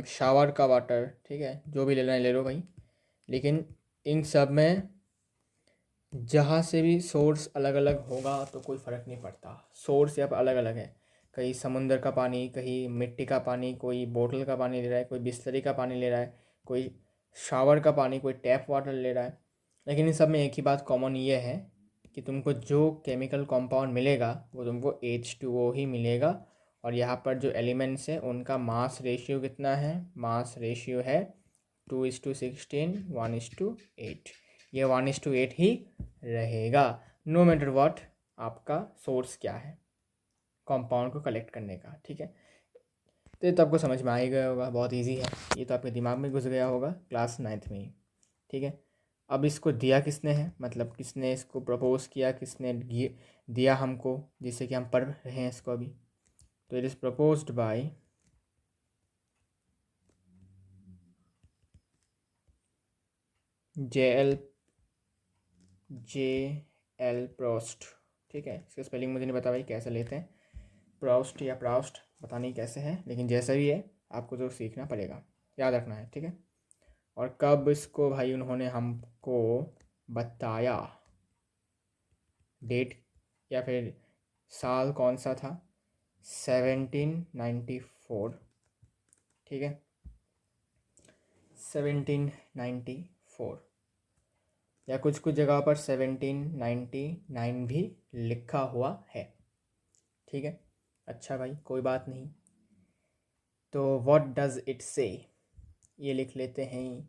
शावर का वाटर, ठीक है, जो भी लेना है ले लो भाई। लेकिन इन सब में जहाँ से भी सोर्स अलग अलग होगा तो कोई फ़र्क नहीं पड़ता, सोर्स यहाँ पर अलग अलग है। कहीं समुंदर का पानी, कहीं मिट्टी का पानी, कोई बोतल का पानी ले रहा है, कोई बिस्लरी का पानी ले रहा है, कोई शावर का पानी, कोई टैप वाटर ले रहा है। लेकिन इन सब में एक ही बात कॉमन ये है कि तुमको जो केमिकल कंपाउंड मिलेगा वो तुमको H2O ही मिलेगा। और यहाँ पर जो एलिमेंट्स हैं उनका मास रेशियो कितना है, मास रेशियो है 2:16, 1:8। ये 1:8 ही रहेगा, नो मैटर व्हाट आपका सोर्स क्या है कंपाउंड को कलेक्ट करने का, ठीक है। तो ये तो आपको समझ में आ ही गया होगा, बहुत इजी है, ये तो आपके दिमाग में घुस गया होगा क्लास 9th में ही, ठीक है। अब इसको दिया किसने है, मतलब किसने इसको प्रपोज किया, किसने दिया हमको, जिससे कि हम पढ़ रहे हैं इसको अभी। तो it is proposed by J L Proust, ठीक है। इसका स्पेलिंग मुझे नहीं पता भाई कैसे लेते हैं, प्रोस्ट या प्राउस्ट पता नहीं कैसे है, लेकिन जैसा भी है आपको तो सीखना पड़ेगा, याद रखना है, ठीक है। और कब इसको भाई उन्होंने हमको बताया, डेट या फिर साल कौन सा था, 1794, ठीक है। 1794, या कुछ कुछ जगह पर 1799 भी लिखा हुआ है। ठीक है, अच्छा भाई, कोई बात नहीं। तो व्हाट डज इट से, ये लिख लेते हैं,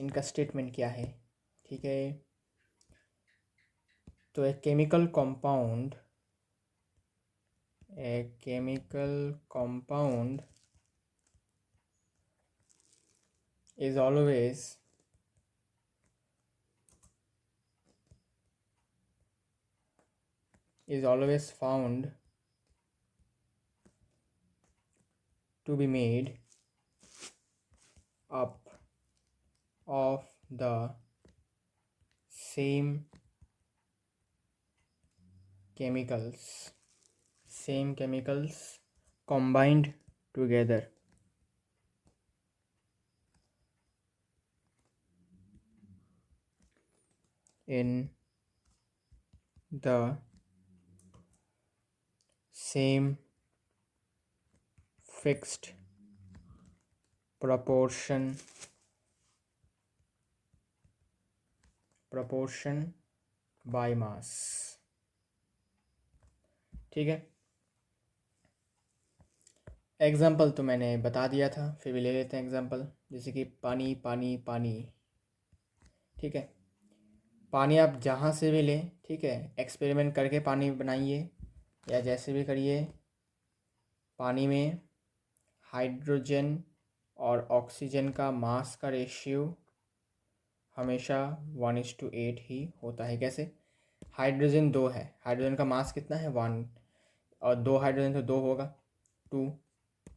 इनका स्टेटमेंट क्या है। ठीक है, तो a chemical compound is always found to be made up of the same chemicals combined together in the same fixed proportion by mass। ठीक है, एग्जाम्पल तो मैंने बता दिया था, फिर भी ले लेते हैं एग्जाम्पल, जैसे कि पानी पानी पानी। ठीक है, पानी आप जहाँ से भी लें, ठीक है, एक्सपेरिमेंट करके पानी बनाइए या जैसे भी करिए, पानी में हाइड्रोजन और ऑक्सीजन का मास का रेशियो हमेशा 1:8 ही होता है। कैसे, हाइड्रोजन 2 है, हाइड्रोजन का मास कितना है 1, और 2 हाइड्रोजन तो 2 होगा 2।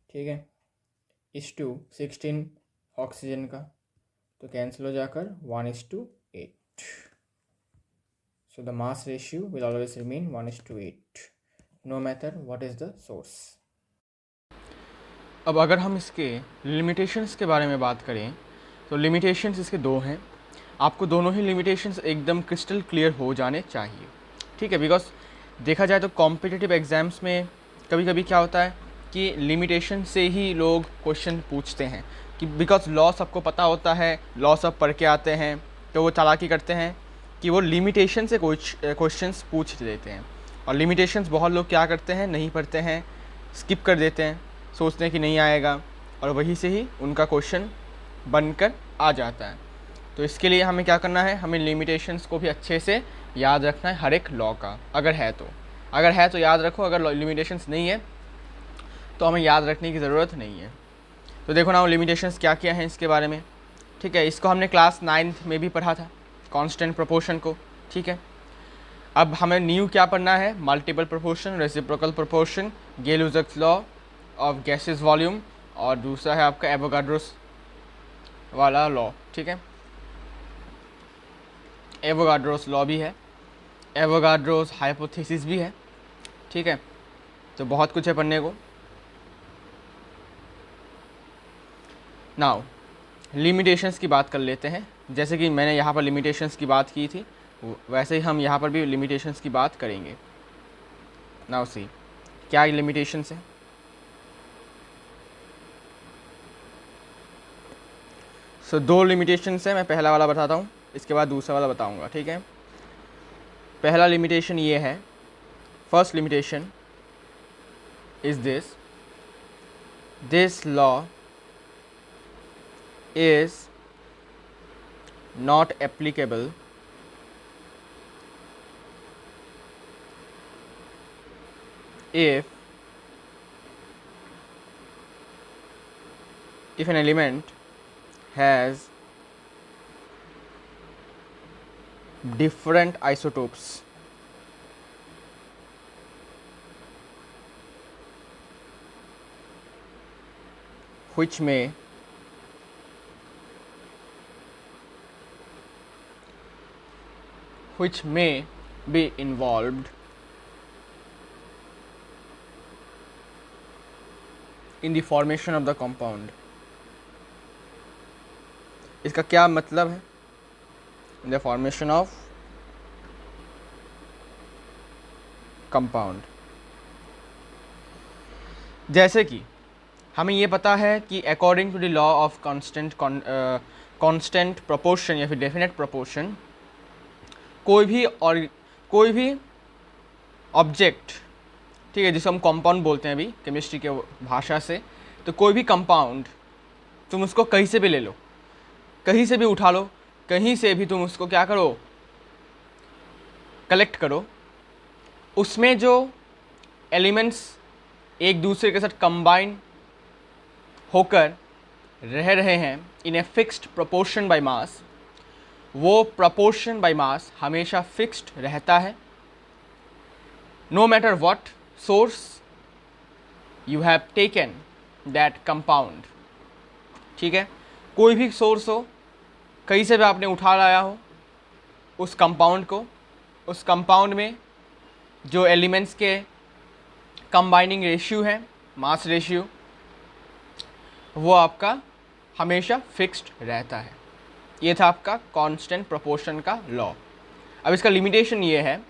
ठीक है, इस 16 ऑक्सीजन का, तो कैंसिल हो जाकर 1:8। So the mass ratio will always remain 1:8 no matter what is the source. अब अगर हम इसके लिमिटेशंस के बारे में बात करें, तो लिमिटेशंस इसके 2 हैं। आपको दोनों ही लिमिटेशंस एकदम क्रिस्टल क्लियर हो जाने चाहिए। ठीक है, बिकॉज देखा जाए तो कॉम्पिटिटिव एग्ज़ाम्स में कभी कभी क्या होता है कि लिमिटेशन से ही लोग क्वेश्चन पूछते हैं, कि बिकॉज लॉ सबको पता होता है, लॉ सब पढ़ के आते हैं, तो वो चालाकी करते हैं कि वो लिमिटेशन से क्वेश्चंस पूछ देते हैं। और लिमिटेशंस बहुत लोग क्या करते हैं, नहीं पढ़ते हैं, स्किप कर देते हैं, सोचते हैं कि नहीं आएगा, और वहीं से ही उनका क्वेश्चन बनकर आ जाता है। तो इसके लिए हमें क्या करना है, हमें लिमिटेशंस को भी अच्छे से याद रखना है, हर एक लॉ का। अगर है तो याद रखो, अगर लिमिटेशंस नहीं है तो हमें याद रखने की ज़रूरत नहीं है। तो देखो ना, लिमिटेशंस क्या क्या हैं इसके बारे में। ठीक है, इसको हमने क्लास 9th में भी पढ़ा था, कांस्टेंट प्रोपोर्शन को। ठीक है, अब हमें न्यू क्या पढ़ना है, multiple proportion, reciprocal proportion, Gay Lussac's law of gases volume, और दूसरा है आपका एवोगाड्रोस वाला लॉ। ठीक है, एवोगाड्रोस लॉ भी है, एवोगाड्रोस हाइपोथेसिस भी है। ठीक है, तो बहुत कुछ है पढ़ने को। नाउ लिमिटेशंस की बात कर लेते हैं। जैसे कि मैंने यहाँ पर लिमिटेशंस की बात की थी, वैसे ही हम यहाँ पर भी लिमिटेशंस की बात करेंगे। नाउ सी, क्या लिमिटेशंस है। सो 2 लिमिटेशंस है, मैं पहला वाला बताता हूँ, इसके बाद दूसरा वाला बताऊँगा। ठीक है, पहला लिमिटेशन ये है, first limitation is this law is not applicable if an element has different isotopes which may be involved in the formation of the compound। इसका क्या मतलब है, the formation of compound। जैसे कि हमें ये पता है कि according to the law of constant proportion या फिर डेफिनेट प्रोपोर्शन, कोई भी ऑब्जेक्ट, ठीक है, जिसे हम कंपाउंड बोलते हैं अभी केमिस्ट्री के भाषा से, तो कोई भी कंपाउंड तुम उसको कहीं से भी ले लो, कहीं से भी उठा लो, कहीं से भी तुम उसको क्या करो, कलेक्ट करो, उसमें जो एलिमेंट्स एक दूसरे के साथ कंबाइन होकर रह रहे हैं in a fixed proportion by mass, वो प्रोपोर्शन बाय मास हमेशा फिक्स्ड रहता है, no matter what source you have taken that compound. ठीक है, कोई भी सोर्स हो, कहीं से भी आपने उठा लाया हो उस कंपाउंड को, उस कंपाउंड में जो एलिमेंट्स के कंबाइनिंग रेशियो है, मास रेशियो, वो आपका हमेशा फिक्स्ड रहता है। ये था आपका कांस्टेंट प्रोपोर्शन का लॉ। अब इसका लिमिटेशन ये है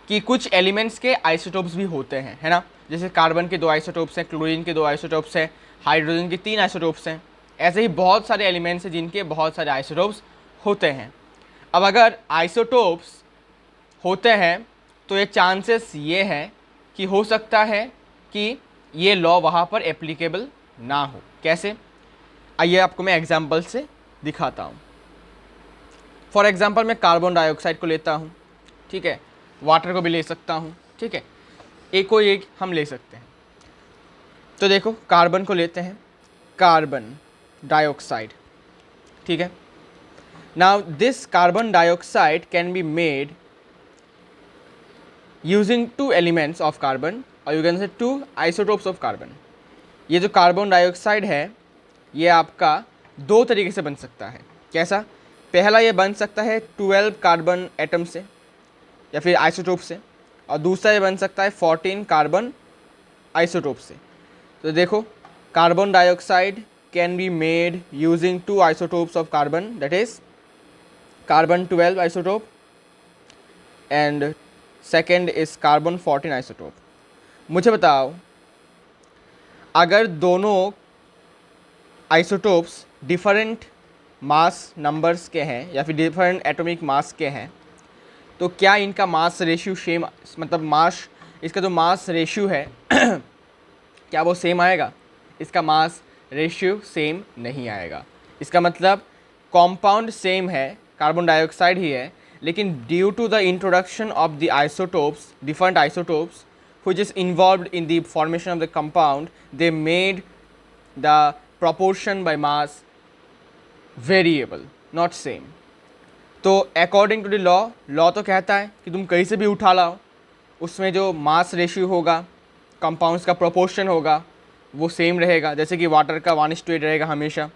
कि कुछ एलिमेंट्स के आइसोटोप्स भी होते हैं, है ना, जैसे कार्बन के 2 आइसोटोप्स हैं, क्लोरीन के 2 आइसोटोप्स हैं, हाइड्रोजन के 3 आइसोटोप्स हैं। ऐसे ही बहुत सारे एलिमेंट्स हैं जिनके बहुत सारे आइसोटोप्स होते हैं। अब अगर आइसोटोप्स होते हैं तो ये चांसेस ये है कि हो सकता है कि ये लॉ वहाँ पर एप्लीकेबल ना हो। कैसे, आइए आपको मैं एग्जांपल से दिखाता हूँ। फॉर एग्जांपल मैं कार्बन डाइऑक्साइड को लेता हूँ, ठीक है, वाटर को भी ले सकता हूँ, ठीक है, एक को एक हम ले सकते हैं। तो देखो कार्बन को लेते हैं, कार्बन डाइऑक्साइड, ठीक है। Now this carbon dioxide can be made using 2 elements of carbon और you can say 2 isotopes of carbon. ये जो कार्बन डाइऑक्साइड है ये आपका 2 तरीके से बन सकता है। कैसा, पहला ये बन सकता है 12 कार्बन एटम से या फिर आइसोटोप से, और दूसरा ये बन सकता है 14 कार्बन आइसोटोप से। तो देखो carbon dioxide can be made using 2 isotopes of carbon, that is carbon 12 isotope and second is carbon 14 isotope. मुझे बताओ, अगर दोनों आइसोटोप्स डिफरेंट मास नंबर्स के हैं या फिर डिफरेंट एटॉमिक मास के हैं, तो क्या इनका मास रेशियो सेम, मतलब मास, इसका जो मास रेशियो है क्या वो सेम आएगा? इसका मास रेशियो सेम नहीं आएगा। इसका मतलब कॉम्पाउंड सेम है, कार्बन डाइऑक्साइड ही है, लेकिन due to the introduction of the isotopes, different isotopes which is involved in the formation of the compound, they made the proportion by mass variable, not same. तो according to the law तो कहता है कि तुम कहीं से भी उठा लाओ, उसमें जो मास रेशियो होगा, कंपाउंड्स का प्रोपोर्शन होगा, वो सेम रहेगा, जैसे कि वाटर का 1:8 रहेगा हमेशा।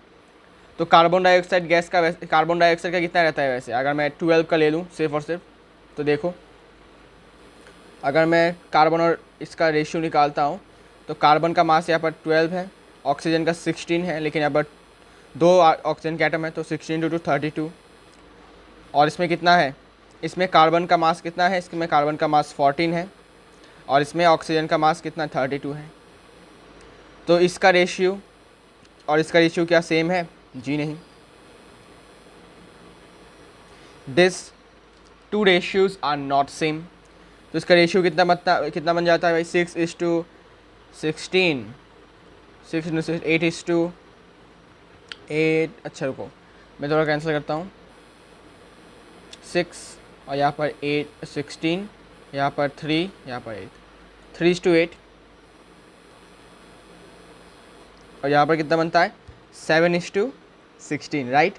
तो कार्बन डाइऑक्साइड गैस का, वैसे कार्बन डाइऑक्साइड का कितना रहता है वैसे, अगर मैं 12 का ले लूँ सिर्फ और सिर्फ, तो देखो अगर मैं कार्बन और इसका रेशियो निकालता हूँ तो कार्बन का मास यहाँ पर 12 है, ऑक्सीजन का 16 है, लेकिन यहाँ पर 2 ऑक्सीजन के एटम है तो 16 × 2 32। और इसमें कितना है, इसमें कार्बन का मास कितना है, इसमें कार्बन का मास 14 है और इसमें ऑक्सीजन का मास कितना 32 है। तो इसका रेशियो और इसका रेशियो क्या सेम है? जी नहीं। This 2 ratios are not same. तो इसका रेशियो कितना बन जाता है भाई? 6:16, 6 8:8। अच्छा रुको, मैं थोड़ा कैंसिल करता हूँ, 6 और यहाँ पर 8 16, यहाँ पर 3, यहाँ पर 8, 3:8, और यहाँ पर कितना बनता है? 7:16, राइट।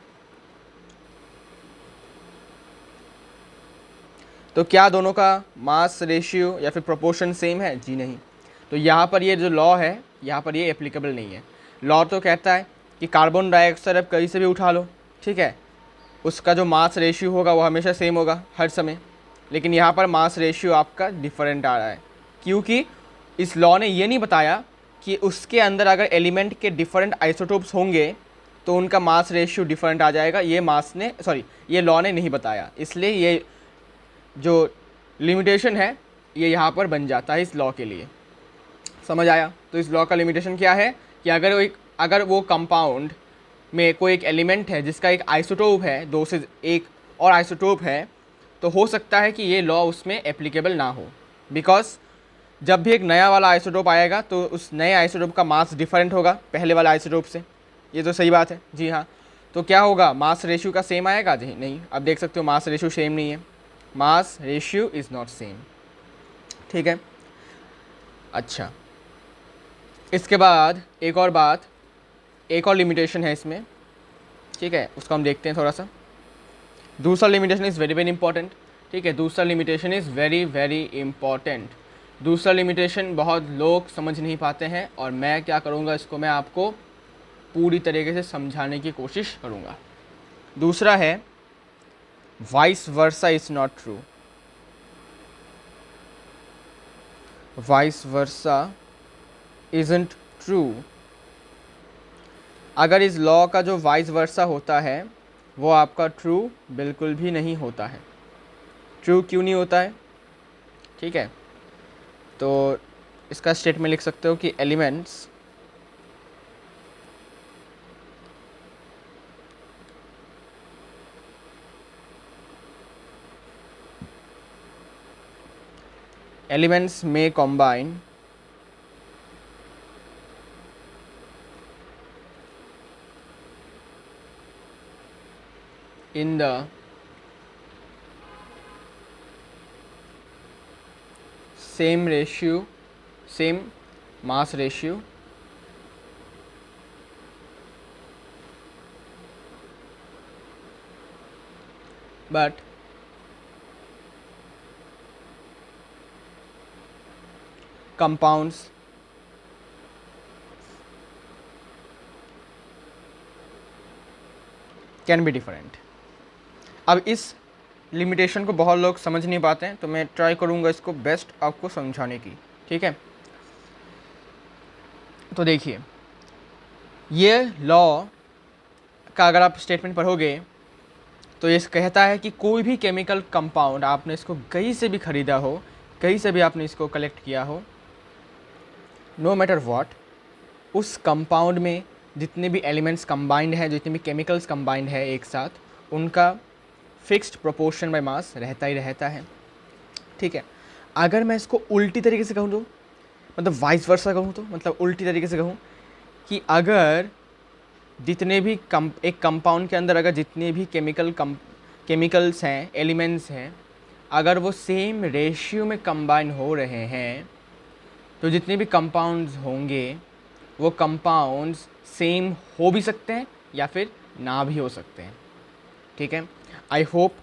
तो क्या दोनों का मास रेशियो या फिर प्रोपोर्शन सेम है? जी नहीं। तो यहाँ पर ये जो लॉ है, यहाँ पर ये एप्लीकेबल नहीं है। लॉ तो कहता है कि कार्बन डाइऑक्साइड आप कहीं से भी उठा लो, ठीक है, उसका जो मास रेशियो होगा वो हमेशा सेम होगा हर समय, लेकिन यहाँ पर मास रेशियो आपका डिफरेंट आ रहा है, क्योंकि इस लॉ ने ये नहीं बताया कि उसके अंदर अगर एलिमेंट के डिफरेंट आइसोटोप्स होंगे तो उनका मास रेशियो डिफरेंट आ जाएगा। ये लॉ ने नहीं बताया, इसलिए ये जो लिमिटेशन है ये यहाँ पर बन जाता है इस लॉ के लिए। समझ आया? तो इस लॉ का लिमिटेशन क्या है? कि अगर वो कंपाउंड में कोई एक एलिमेंट है जिसका एक आइसोटोप है, दो से एक और आइसोटोप है, तो हो सकता है कि ये लॉ उसमें एप्लीकेबल ना हो, बिकॉज जब भी एक नया वाला आइसोटोप आएगा तो उस नए आइसोटोप का मास डिफरेंट होगा पहले वाला आइसोटोप से। ये तो सही बात है, जी हाँ। तो क्या होगा, मास रेशियो का सेम आएगा? जी नहीं। अब देख सकते हो मास रेशियो सेम नहीं है, mass ratio is not same, ठीक है। अच्छा, इसके बाद एक और बात, एक और लिमिटेशन है इसमें, ठीक है, उसको हम देखते हैं थोड़ा सा। दूसरा limitation is very very important, ठीक है। दूसरा limitation is very very important. दूसरा लिमिटेशन बहुत लोग समझ नहीं पाते हैं, और मैं क्या करूँगा, इसको मैं आपको पूरी तरीके से समझाने की कोशिश करूँगा। दूसरा है vice versa is not true. Vice versa isn't true. अगर इस लॉ का जो वाइस वर्सा होता है वो आपका ट्रू बिल्कुल भी नहीं होता है। ट्रू क्यों नहीं होता है? ठीक है, तो इसका स्टेटमेंट लिख सकते हो कि elements may combine in the same mass ratio but compounds can be different. अब इस लिमिटेशन को बहुत लोग समझ नहीं पाते हैं, तो मैं ट्राई करूँगा इसको बेस्ट आपको समझाने की, ठीक है। तो देखिए, ये लॉ का अगर आप स्टेटमेंट पढ़ोगे तो ये कहता है कि कोई भी केमिकल कंपाउंड, आपने इसको कहीं से भी ख़रीदा हो, कहीं से भी आपने इसको कलेक्ट किया हो, नो मैटर व्हाट, उस कंपाउंड में जितने भी एलिमेंट्स कंबाइंड हैं, जितने भी केमिकल्स कंबाइंड है एक साथ, उनका फिक्स्ड प्रोपोर्शन बाय मास रहता ही रहता है, ठीक है। अगर मैं इसको उल्टी तरीके से कहूँ, तो मतलब वाइस वर्सा कहूँ, तो मतलब उल्टी तरीके से कहूँ कि अगर जितने भी एक कंपाउंड के अंदर अगर जितने भी केमिकल्स हैं, एलिमेंट्स हैं, अगर वो सेम रेशियो में कंबाइन हो रहे हैं, तो जितने भी कंपाउंड्स होंगे वो कंपाउंड्स सेम हो भी सकते हैं या फिर ना भी हो सकते हैं, ठीक है। आई होप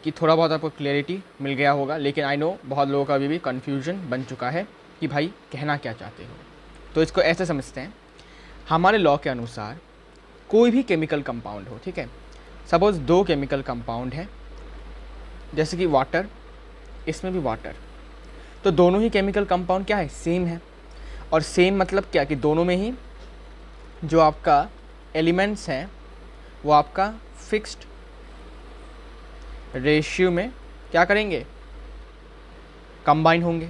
कि थोड़ा बहुत आपको क्लैरिटी मिल गया होगा, लेकिन आई नो बहुत लोगों का अभी भी कन्फ्यूजन बन चुका है कि भाई कहना क्या चाहते हो। तो इसको ऐसे समझते हैं, हमारे लॉ के अनुसार कोई भी केमिकल कंपाउंड हो, ठीक है, सपोज़ दो केमिकल कंपाउंड है, जैसे कि वाटर, इसमें भी वाटर, तो दोनों ही केमिकल कंपाउंड क्या है, सेम है। और सेम मतलब क्या, कि दोनों में ही जो आपका एलिमेंट्स हैं वो आपका फिक्स्ड रेशियो में क्या करेंगे, कंबाइन होंगे।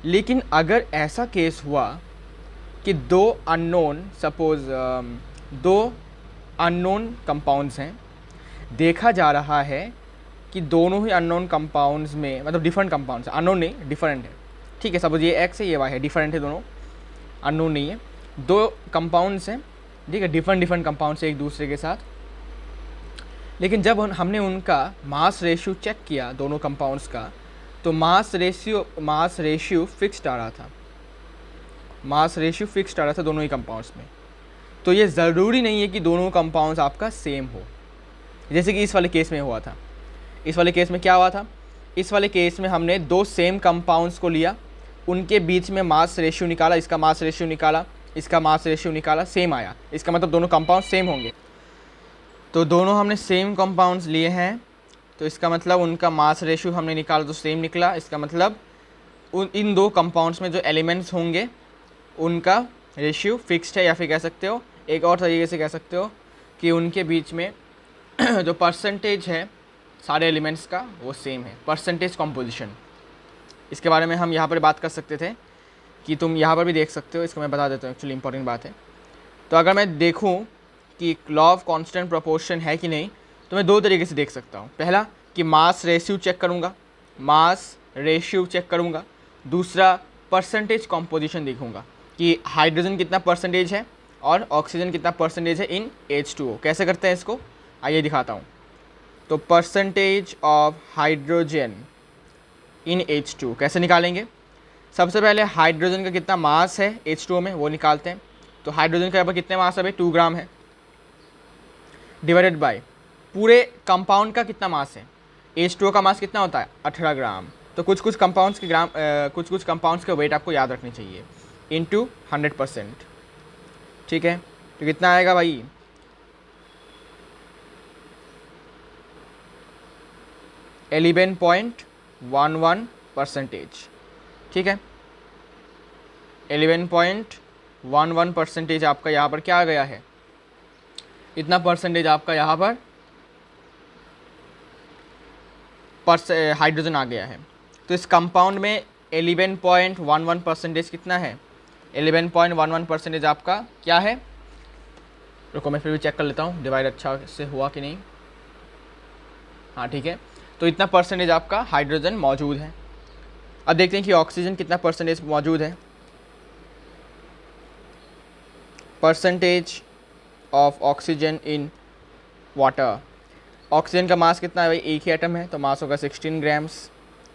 लेकिन अगर ऐसा केस हुआ कि दो अननोन, सपोज़ दो अननोन कंपाउंड्स हैं, देखा जा रहा है कि दोनों ही अननोन कंपाउंड्स में, मतलब डिफरेंट कंपाउंड्स, अननोन नहीं डिफरेंट है, ठीक है, सपोज ये एक्स है ये वाई है, डिफरेंट है, दोनों अननोन नहीं है, दो कंपाउंड्स हैं, ठीक है, डिफरेंट कंपाउंड्स एक दूसरे के साथ। लेकिन जब हमने उनका मास रेशियो चेक किया दोनों कंपाउंड्स का, तो मास रेशियो फिक्स्ड आ रहा था, मास रेशियो फिक्स्ड आ रहा था दोनों ही कंपाउंड्स में। तो ये ज़रूरी नहीं है कि दोनों कंपाउंड्स आपका सेम हो, जैसे कि इस वाले केस में हुआ था। इस वाले केस में क्या हुआ था, इस वाले केस में हमने दो सेम कंपाउंड्स को लिया, उनके बीच में मास रेशियो निकाला, इसका मास रेशियो निकाला, इसका मास रेशियो निकाला, सेम आया, इसका मतलब दोनों कंपाउंड सेम होंगे। तो दोनों हमने सेम कंपाउंड्स लिए हैं, तो इसका मतलब उनका मास रेशियो हमने निकाला तो सेम निकला, इसका मतलब इन दो कंपाउंड्स में जो एलिमेंट्स होंगे उनका रेशियो फिक्स्ड है, या फिर कह सकते हो, एक और तरीके से कह सकते हो कि उनके बीच में जो परसेंटेज है सारे एलिमेंट्स का वो सेम है, परसेंटेज कॉम्पोजिशन। इसके बारे में हम यहाँ पर बात कर सकते थे कि तुम यहाँ पर भी देख सकते हो, इसको मैं बता देता हूँ, एक्चुअली इंपॉर्टेंट बात है। तो अगर मैं देखूँ कि लॉ ऑफ कांस्टेंट प्रोपोर्शन है कि नहीं, तो मैं दो तरीके से देख सकता हूँ। पहला कि मास रेशियो चेक करूँगा, मास रेशियो चेक करूँगा। दूसरा परसेंटेज कॉम्पोजिशन देखूँगा कि हाइड्रोजन कितना परसेंटेज है और ऑक्सीजन कितना परसेंटेज है इन H2O। कैसे करते हैं इसको, आइए दिखाता हूँ। तो percentage of hydrogen in H2O कैसे निकालेंगे। सबसे पहले हाइड्रोजन का कितना मास है H2O में वो निकालते हैं। तो हाइड्रोजन का यहाँ पर कितने मास है भाई, 2 ग्राम है, डिवाइडेड बाय पूरे कंपाउंड का कितना मास है। H2O का मास कितना होता है, 18 ग्राम। तो कुछ कुछ कंपाउंड्स के कुछ कंपाउंड्स का वेट आपको याद रखनी चाहिए, इंटू 100%। ठीक है, तो कितना आएगा भाई, 11.11%। ठीक है, 11.11% आपका यहाँ पर क्या आ गया है, इतना परसेंटेज आपका यहाँ पर हाइड्रोजन आ गया है। तो इस कंपाउंड में 11.11% कितना है, 11.11% आपका क्या है। रुको मैं फिर भी चेक कर लेता हूँ डिवाइड अच्छा से हुआ कि नहीं। हाँ ठीक है, तो इतना परसेंटेज आपका हाइड्रोजन मौजूद है। अब देखते हैं कि ऑक्सीजन कितना परसेंटेज मौजूद है। Percentage of oxygen in water, oxygen का मास कितना है भाई, एक ही एटम है तो मास होगा 16 ग्राम्स,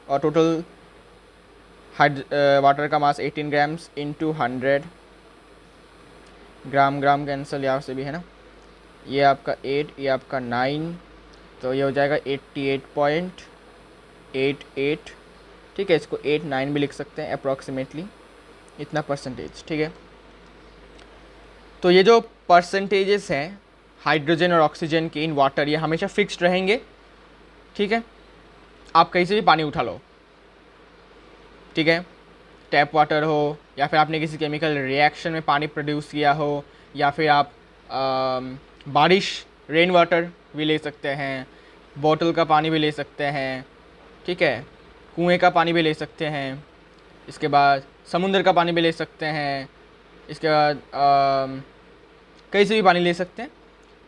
और टोटल वाटर का मास 18 ग्राम्स इंटू 100। ग्राम ग्राम कैंसिल यहाँ से भी है ना, ये आपका 8, ये आपका 9, तो ये हो जाएगा 88.88। ठीक है, इसको 89 भी लिख सकते हैं अप्रॉक्सीमेटली, इतना परसेंटेज। ठीक है, तो ये जो परसेंटेजेस हैं हाइड्रोजन और ऑक्सीजन के इन वाटर, ये हमेशा फिक्स्ड रहेंगे। ठीक है, आप कहीं से भी पानी उठा लो, ठीक है, टैप वाटर हो या फिर आपने किसी केमिकल रिएक्शन में पानी प्रोड्यूस किया हो, या फिर आप बारिश रेन वाटर भी ले सकते हैं, बोतल का पानी भी ले सकते हैं। ठीक है, कुएं का पानी भी ले सकते हैं, इसके बाद समुद्र का पानी भी ले सकते हैं, इसके बाद कहीं से भी पानी ले सकते हैं।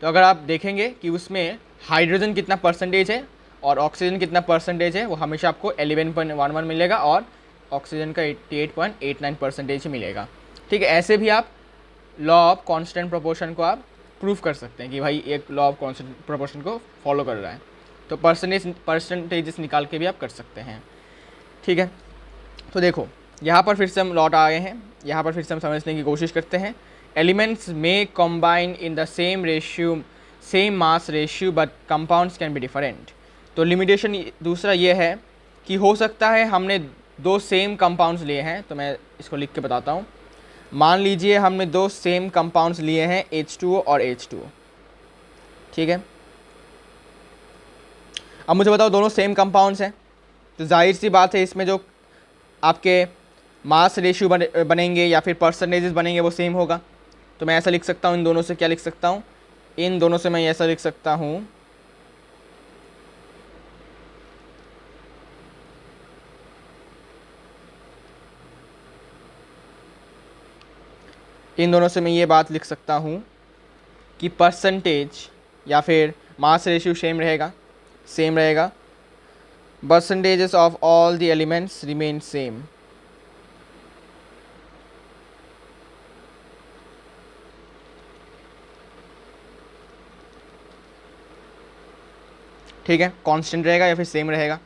तो अगर आप देखेंगे कि उसमें हाइड्रोजन कितना परसेंटेज है और ऑक्सीजन कितना परसेंटेज है, वो हमेशा आपको 11.11 मिलेगा और ऑक्सीजन का 88.89% ही मिलेगा। ठीक है, ऐसे भी आप लॉ ऑफ कांस्टेंट प्रोपोर्शन को आप प्रूफ कर सकते हैं कि भाई एक लॉ ऑफ कांस्टेंट प्रोपोर्शन को फॉलो कर रहा है। तो परसेंटेजेस निकाल के भी आप कर सकते हैं। ठीक है, तो देखो यहाँ पर फिर से हम लौट आए हैं, यहाँ पर फिर से हम समझने की कोशिश करते हैं। एलिमेंट्स में combine in the same ratio, same mass ratio, but compounds can be different. तो लिमिटेशन दूसरा ये है कि हो सकता है हमने दो सेम कंपाउंड्स लिए हैं, तो मैं इसको लिख के बताता हूँ। मान लीजिए हमने दो सेम कंपाउंड्स लिए हैं H2O और H2O। ठीक है, अब मुझे बताओ दोनों सेम कंपाउंड्स हैं, तो जाहिर सी बात है इसमें जो आपके मास रेशियो बनेंगे या फिर परसेंटेजेस बनेंगे वो सेम होगा। तो मैं ऐसा लिख सकता हूँ, इन दोनों से क्या लिख सकता हूँ, इन दोनों से मैं ऐसा लिख सकता हूँ, इन दोनों से मैं ये बात लिख सकता हूँ कि परसेंटेज या फिर मास रेशियो सेम रहेगा, percentages of all the elements remain same. ठीक है, कांस्टेंट रहेगा या फिर सेम रहेगा,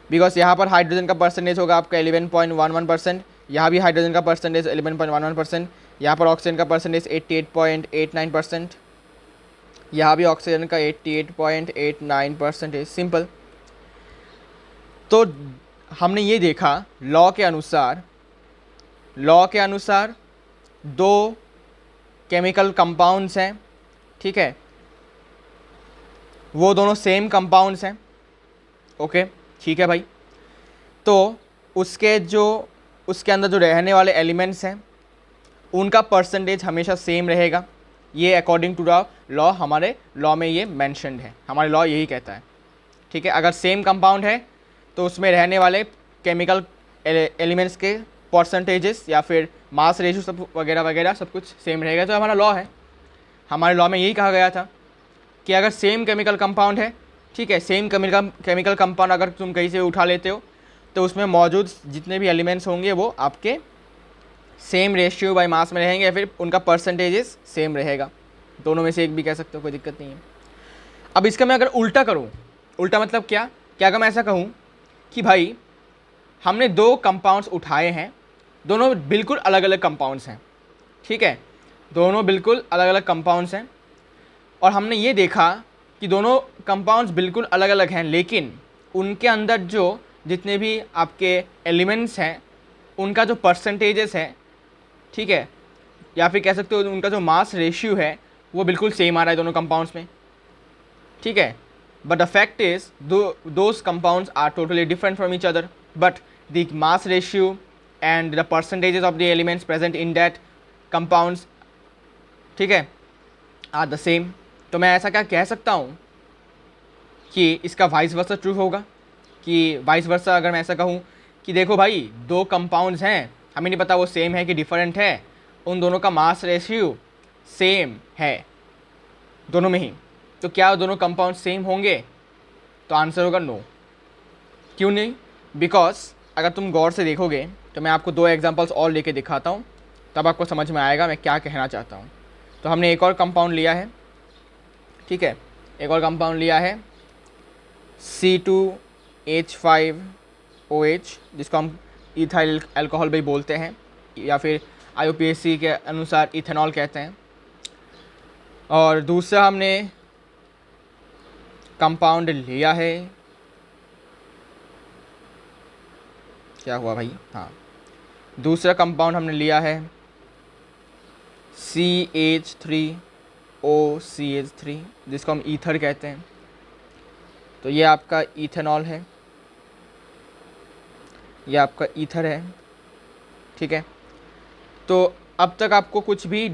बिकॉज यहाँ पर हाइड्रोजन का परसेंटेज होगा आपका 11.11%, यहाँ भी हाइड्रोजन का परसेंटेज 11.11%, यहाँ पर ऑक्सीजन का परसेंटेज 88.89%, यहाँ भी ऑक्सीजन का 88.89% सिंपल। तो हमने ये देखा लॉ के अनुसार दो केमिकल कंपाउंड्स हैं, ठीक है, वो दोनों सेम कंपाउंड्स हैं। ओके ठीक है भाई, तो उसके अंदर जो रहने वाले एलिमेंट्स हैं उनका परसेंटेज हमेशा सेम रहेगा। ये अकॉर्डिंग टू द लॉ, हमारे लॉ में ये मेंशन्ड है, हमारे लॉ यही कहता है। ठीक है, अगर सेम कंपाउंड है तो उसमें रहने वाले केमिकल एलिमेंट्स के परसेंटेजेस या फिर मास रेशियो सब वगैरह वगैरह सब कुछ सेम रहेगा। तो हमारा लॉ है, हमारे लॉ में यही कहा गया था कि अगर सेम केमिकल कंपाउंड है, ठीक है, सेम केमिकल कंपाउंड अगर तुम कहीं से उठा लेते हो तो उसमें मौजूद जितने भी एलिमेंट्स होंगे वो आपके सेम रेशियो बाय मास में रहेंगे या फिर उनका परसेंटेजेस सेम रहेगा। दोनों में से एक भी कह सकते हो, कोई दिक्कत नहीं है। अब इसका मैं अगर उल्टा करूँ, उल्टा मतलब क्या अगर मैं ऐसा कहूँ कि भाई हमने दो कंपाउंड्स उठाए हैं, दोनों बिल्कुल अलग अलग कंपाउंड्स हैं, ठीक है, दोनों बिल्कुल अलग अलग कंपाउंड्स हैं, और हमने ये देखा कि दोनों कंपाउंड्स बिल्कुल अलग अलग हैं, लेकिन उनके अंदर जो जितने भी आपके एलिमेंट्स हैं उनका जो परसेंटेजेस है, ठीक है, या फिर कह सकते हो उनका जो मास रेशियो है वो बिल्कुल सेम आ रहा है दोनों कंपाउंड्स में, ठीक है। But the fact is those compounds are totally different from each other, but the mass ratio and the percentages of the elements present in that compounds, ठीक है, आर द सेम। तो मैं ऐसा क्या कह सकता हूँ कि इसका वाइस वर्सा ट्रू होगा, कि वाइस वर्सा अगर मैं ऐसा कहूँ कि देखो भाई दो कंपाउंड्स हैं, हमें नहीं पता वो सेम है कि डिफरेंट है, उन दोनों का मास रेशियो सेम है दोनों में ही, तो क्या दोनों कंपाउंड सेम होंगे? तो आंसर होगा नो। क्यों नहीं? बिकॉज अगर तुम गौर से देखोगे तो मैं आपको दो एग्जांपल्स और लेके दिखाता हूँ, तब आपको समझ में आएगा मैं क्या कहना चाहता हूँ। तो हमने एक और कंपाउंड लिया है, ठीक है, एक और कंपाउंड लिया है C2H5OH, जिसको हम इथाइल अल्कोहल भी बोलते हैं या फिर IUPAC के अनुसार इथेनॉल कहते हैं। और दूसरा हमने कंपाउंड लिया है, क्या हुआ भाई, हाँ, दूसरा कंपाउंड हमने लिया है CH3OCH3, जिसको हम ईथर कहते हैं। तो ये आपका इथेनॉल है, ये आपका ईथर है, ठीक है। तो अब तक आपको कुछ भी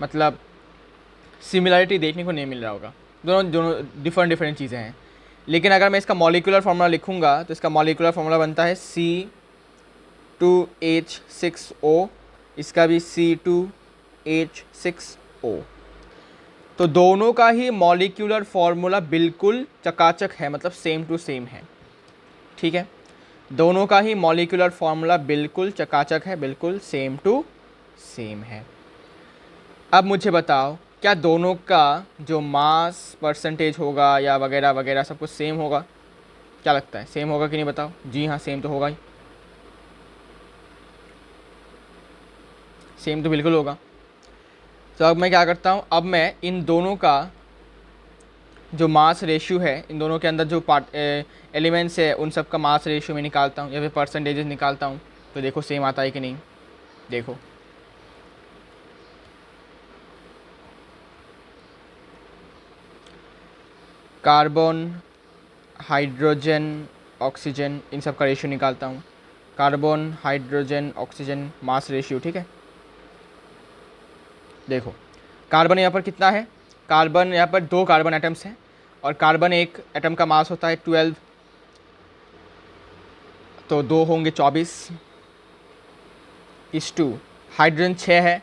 मतलब सिमिलरिटी देखने को नहीं मिल रहा होगा, दोनों डिफरेंट चीज़ें हैं। लेकिन अगर मैं इसका मॉलिक्यूलर फार्मूला लिखूंगा तो इसका मॉलिक्यूलर फार्मूला बनता है C2H6O, इसका भी C2H6O। तो दोनों का ही मॉलिक्यूलर फार्मूला बिल्कुल चकाचक है, मतलब सेम टू सेम है, ठीक है, दोनों का ही मॉलिक्यूलर फार्मूला बिल्कुल चकाचक है, बिल्कुल सेम टू सेम है। अब मुझे बताओ क्या दोनों का जो मास परसेंटेज होगा या वगैरह वगैरह सब कुछ सेम होगा? क्या लगता है सेम होगा कि नहीं बताओ? जी हाँ, सेम तो होगा ही, सेम तो बिल्कुल होगा। तो अब मैं क्या करता हूँ, अब मैं इन दोनों का जो मास रेशियो है, इन दोनों के अंदर जो एलिमेंट्स है उन सब का मास रेशियो में निकालता हूँ या फिर परसेंटेजेस निकालता हूँ। तो देखो सेम आता है कि नहीं। देखो कार्बन, हाइड्रोजन, ऑक्सीजन, इन सब का रेशियो निकालता हूँ। Carbon, hydrogen, oxygen mass ratio, ठीक है। देखो कार्बन यहाँ पर कितना है, कार्बन यहाँ पर 2 कार्बन एटम्स हैं और कार्बन एक एटम का मास होता है 12, तो 2 होंगे 24 इस टू, हाइड्रोजन 6 है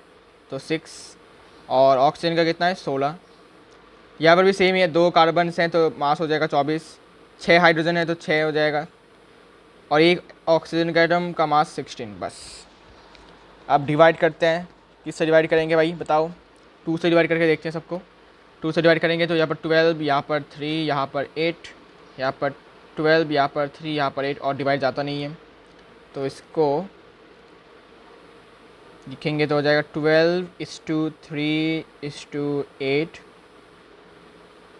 तो 6, और ऑक्सीजन का कितना है 16। यहाँ पर भी सेम ही है, 2 कार्बन हैं तो मास हो जाएगा 24, 6 हाइड्रोजन है तो 6 हो जाएगा, और एक ऑक्सीजन का एटम का मास 16 बस। अब डिवाइड करते हैं, किससे डिवाइड करेंगे भाई बताओ? 2 से डिवाइड करके देखते हैं सबको। 2 से डिवाइड करेंगे तो यहाँ पर 12, यहाँ पर 3, यहाँ पर 8, यहाँ पर 12, यहाँ पर 3, यहाँ पर 8, और डिवाइड जाता नहीं है तो इसको लिखेंगे तो हो जाएगा 12:3:8,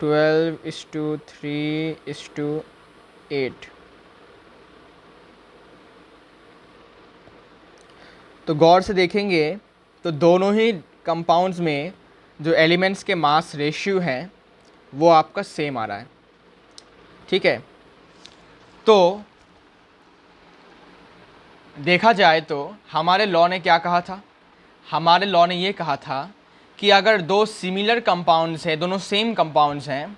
12:3:8। तो गौर से देखेंगे तो दोनों ही कंपाउंड्स में जो एलिमेंट्स के मास रेशियो हैं वो आपका सेम आ रहा है, ठीक है। तो देखा जाए तो हमारे लॉ ने क्या कहा था? हमारे लॉ ने ये कहा था कि अगर 2 सिमिलर कंपाउंड्स हैं, दोनों सेम कंपाउंड्स हैं,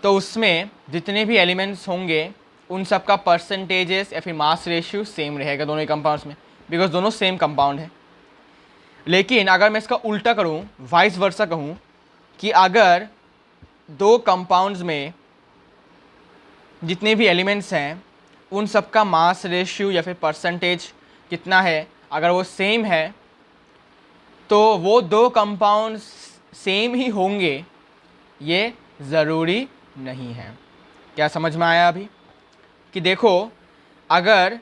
तो उसमें जितने भी एलिमेंट्स होंगे उन सब का परसेंटेजेस या फिर मास रेशियो सेम रहेगा दोनों ही कंपाउंड्स में, बिकॉज दोनों सेम कंपाउंड है। लेकिन अगर मैं इसका उल्टा करूँ, वाइस वर्सा कहूँ कि अगर दो कंपाउंड्स में जितने भी एलिमेंट्स हैं उन सब का मास रेशियो या फिर परसेंटेज कितना है, अगर वो सेम है तो वो दो कंपाउंड्स सेम ही होंगे, ये ज़रूरी नहीं है। क्या समझ में आया अभी? कि देखो, अगर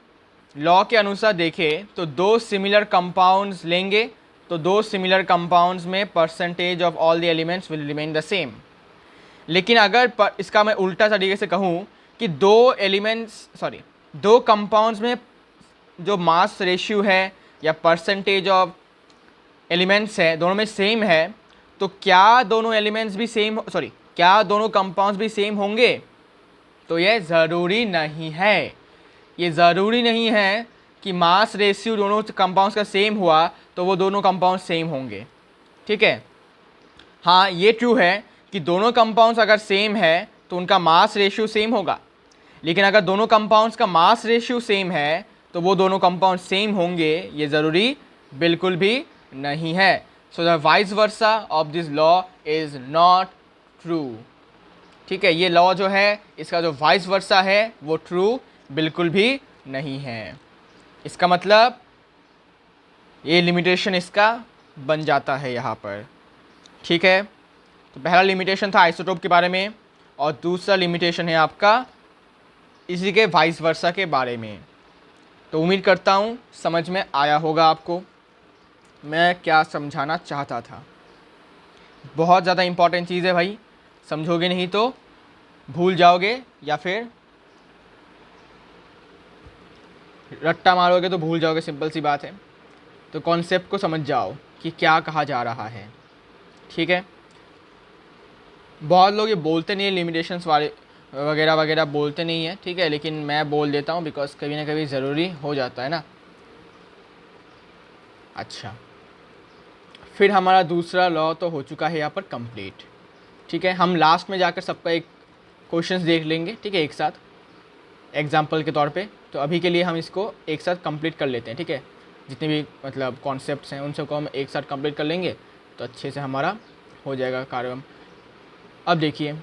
लॉ के अनुसार देखें तो दो सिमिलर कंपाउंड्स लेंगे तो दो सिमिलर कंपाउंड्स में percentage of all the elements will remain the same. लेकिन अगर इसका मैं उल्टा तरीके से कहूँ कि दो कंपाउंड्स में जो मास रेशियो है या परसेंटेज ऑफ एलिमेंट्स है दोनों में सेम है, तो क्या दोनों एलिमेंट्स भी क्या दोनों कंपाउंड्स भी सेम होंगे? तो ये ज़रूरी नहीं है। ये ज़रूरी नहीं है कि मास रेशियो दोनों कंपाउंड्स का सेम हुआ तो वो दोनों कंपाउंड सेम होंगे। ठीक है, हाँ ये ट्रू है कि दोनों कंपाउंड्स अगर सेम है तो उनका मास रेशियो सेम होगा, लेकिन अगर दोनों कंपाउंड्स का मास रेशियो सेम है तो वो दोनों कंपाउंड सेम होंगे, ये ज़रूरी बिल्कुल भी नहीं है। So the vice versa of this law is not true. ठीक है, ये लॉ जो है इसका जो वाइस वर्सा है वो ट्रू बिल्कुल भी नहीं है। इसका मतलब ये लिमिटेशन इसका बन जाता है यहाँ पर। ठीक है, तो पहला लिमिटेशन था आइसोटोप के बारे में और दूसरा लिमिटेशन है आपका इसी के वाइस वर्सा के बारे में। तो उम्मीद करता हूँ समझ में आया होगा आपको मैं क्या समझाना चाहता था। बहुत ज़्यादा इम्पॉर्टेंट चीज़ है भाई, समझोगे नहीं तो भूल जाओगे या फिर रट्टा मारोगे तो भूल जाओगे, सिंपल सी बात है। तो कॉन्सेप्ट को समझ जाओ कि क्या कहा जा रहा है। ठीक है, बहुत लोग ये बोलते नहीं है, लिमिटेशंस वाले वगैरह वगैरह बोलते नहीं है। ठीक है, लेकिन मैं बोल देता हूँ बिकॉज कभी ना कभी ज़रूरी हो जाता है ना। अच्छा, फिर हमारा दूसरा लॉ तो हो चुका है यहाँ पर कंप्लीट। ठीक है, हम लास्ट में जाकर सबका एक क्वेश्चंस देख लेंगे। ठीक है, एक साथ एग्जाम्पल के तौर पे। तो अभी के लिए हम इसको एक साथ कंप्लीट कर लेते हैं। ठीक है, जितने भी मतलब कॉन्सेप्ट्स हैं उन सबको हम एक साथ कंप्लीट कर लेंगे तो अच्छे से हमारा हो जाएगा कार्यक्रम। अब देखिए,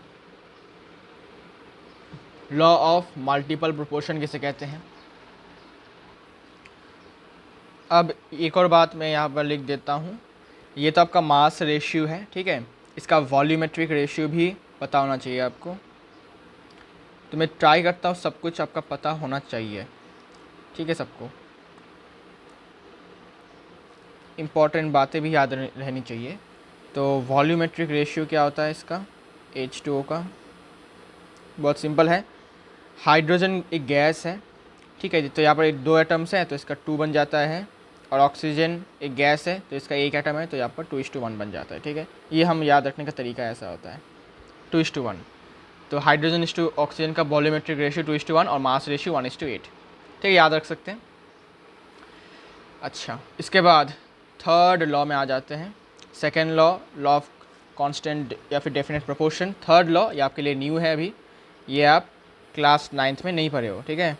लॉ ऑफ मल्टीपल प्रोपोर्शन किसे कहते हैं। अब एक और बात मैं यहाँ पर लिख देता हूँ, ये तो आपका मास रेशियो है। ठीक है, इसका वॉल्यूमेट्रिक रेशियो भी पता होना चाहिए आपको। तो मैं ट्राई करता हूँ सब कुछ आपका पता होना चाहिए। ठीक है, सबको इम्पॉर्टेंट बातें भी याद रहनी चाहिए। तो वॉल्यूमेट्रिक रेशियो क्या होता है इसका, H2O का? बहुत सिंपल है, हाइड्रोजन एक गैस है। ठीक है, तो यहाँ पर दो एटम्स हैं तो इसका 2 बन जाता है, और ऑक्सीजन एक गैस है तो इसका एक एटम है तो यहाँ पर 2:1 बन जाता है। ठीक है, ये हम याद रखने का तरीका ऐसा होता है, 2:1। तो हाइड्रोजन इस टू ऑक्सीजन का वॉल्यूमेट्रिक रेशियो 2:1 और मास रेशियो 1:8। ठीक है, याद रख सकते हैं। अच्छा, इसके बाद थर्ड लॉ में आ जाते हैं। Second law, law of constant या फिर डेफिनेट प्रोपोर्शन। थर्ड लॉ ये आपके लिए न्यू है, अभी ये आप क्लास 9th में नहीं पढ़े हो। ठीक है,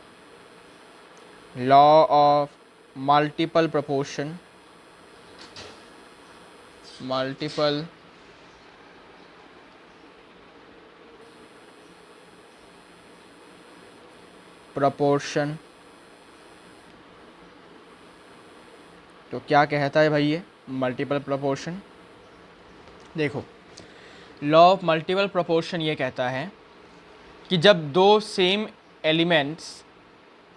law of multiple proportion, multiple proportion. तो क्या कहता है भाई ये मल्टीपल प्रोपोर्शन? देखो, लॉ ऑफ मल्टीपल प्रोपोर्शन ये कहता है कि जब दो सेम एलिमेंट्स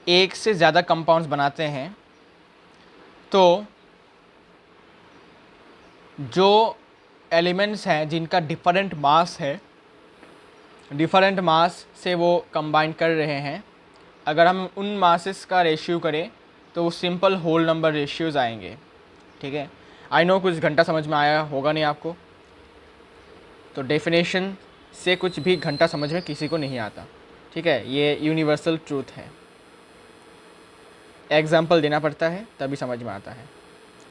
एक से ज़्यादा कंपाउंड्स बनाते हैं तो जो एलिमेंट्स हैं जिनका डिफरेंट मास है, डिफरेंट मास से वो कंबाइन कर रहे हैं, अगर हम उन मासेस का रेशियो करें तो वो सिंपल होल नंबर रेशियोज़ आएंगे। ठीक है, आई नो कुछ घंटा समझ में आया होगा नहीं आपको, तो डेफिनेशन से कुछ भी घंटा समझ में किसी को नहीं आता। ठीक है, ये यूनिवर्सल ट्रूथ है, एग्जाम्पल देना पड़ता है तभी समझ में आता है।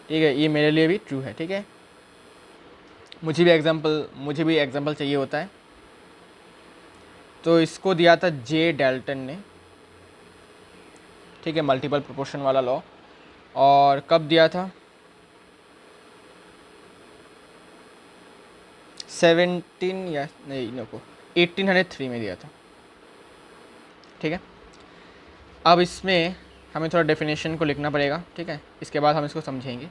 ठीक है, ये मेरे लिए भी ट्रू है। ठीक है, मुझे भी एग्जाम्पल चाहिए होता है। तो इसको दिया था जे डैल्टन ने। ठीक है, मल्टीपल प्रोपोर्शन वाला लॉ। और कब दिया था? 17 या नहीं नको 1803 में दिया था। ठीक है, अब इसमें हमें थोड़ा डेफिनेशन को लिखना पड़ेगा। ठीक है, इसके बाद हम इसको समझेंगे।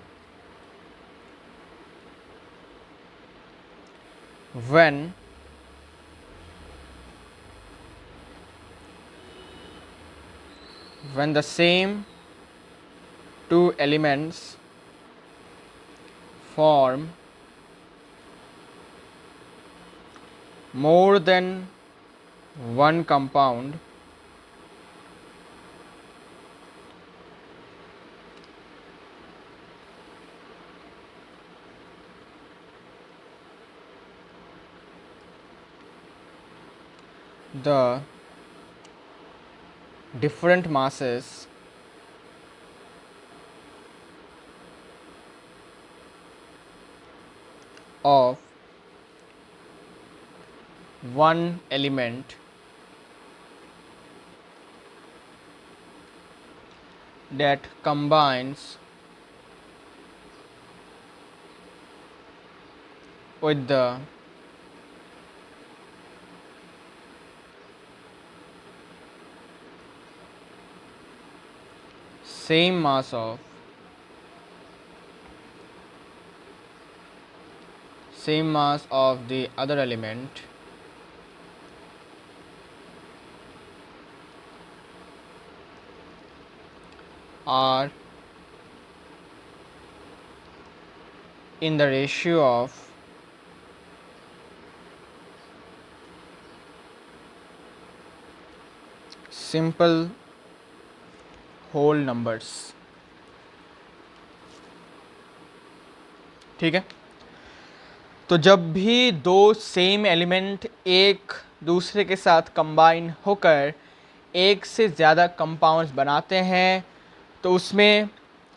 when the same two elements form more than one compound, the different masses of one element that combines with the same mass of the other element are in the ratio of simple whole numbers। ठीक है, तो जब भी दो same element एक दूसरे के साथ कंबाइन होकर एक से ज़्यादा कंपाउंड्स बनाते हैं, तो उसमें